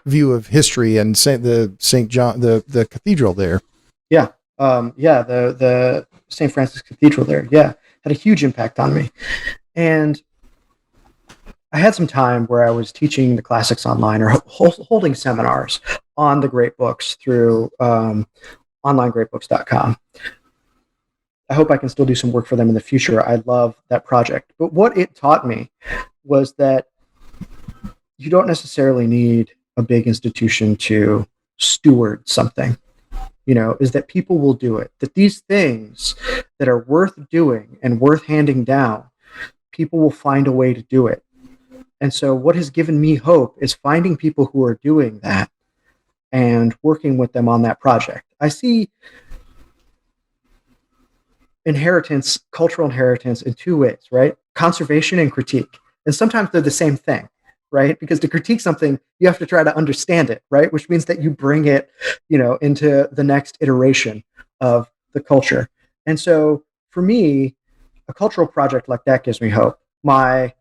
view of history and the St. John the cathedral there. Yeah, the St. Francis Cathedral there. Yeah, had a huge impact on me, and I had some time where I was teaching the classics online or holding seminars on the great books through onlinegreatbooks.com. I hope I can still do some work for them in the future. I love that project. But what it taught me was that you don't necessarily need a big institution to steward something, is that people will do it. That these things that are worth doing and worth handing down, people will find a way to do it. And so what has given me hope is finding people who are doing that and working with them on that project. I see cultural inheritance in two ways, right? Conservation and critique. And sometimes they're the same thing, right? Because to critique something, you have to try to understand it, right? Which means that you bring it, into the next iteration of the culture. And so for me, a cultural project like that gives me hope. My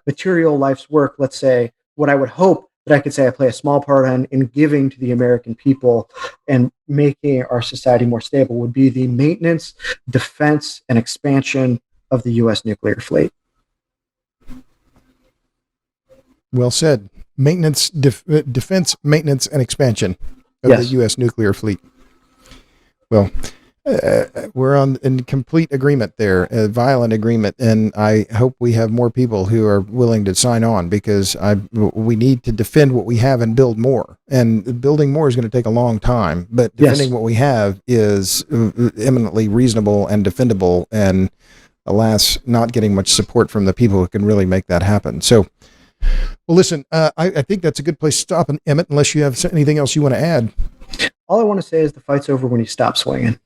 material life's work, let's say, what I would hope that I could say I play a small part in giving to the American people and making our society more stable would be the maintenance, defense, and expansion of the U.S. nuclear fleet. Well said. Maintenance, defense, maintenance, and expansion of the U.S. nuclear fleet. Well, we're in complete agreement there, a violent agreement, and I hope we have more people who are willing to sign on because we need to defend what we have and build more. And building more is going to take a long time, but defending what we have is eminently reasonable and defendable, and alas, not getting much support from the people who can really make that happen. So, well, listen, I think that's a good place to stop, Emmett, unless you have anything else you want to add. All I want to say is the fight's over when you stop swinging.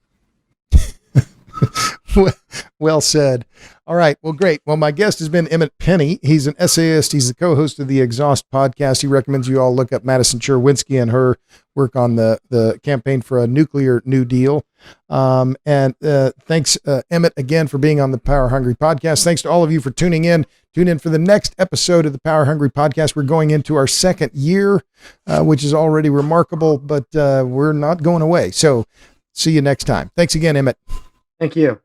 Well said. All right. Well, great. Well, my guest has been Emmet Penney. He's an essayist. He's the co-host of the Ex.haust podcast. He recommends you all look up Madison Cherwinski and her work on the campaign for a nuclear New Deal. Thanks, Emmet, again for being on the Power Hungry podcast. Thanks to all of you for tuning in. Tune in for the next episode of the Power Hungry podcast. We're going into our second year, which is already remarkable, but we're not going away. So see you next time. Thanks again, Emmet. Thank you.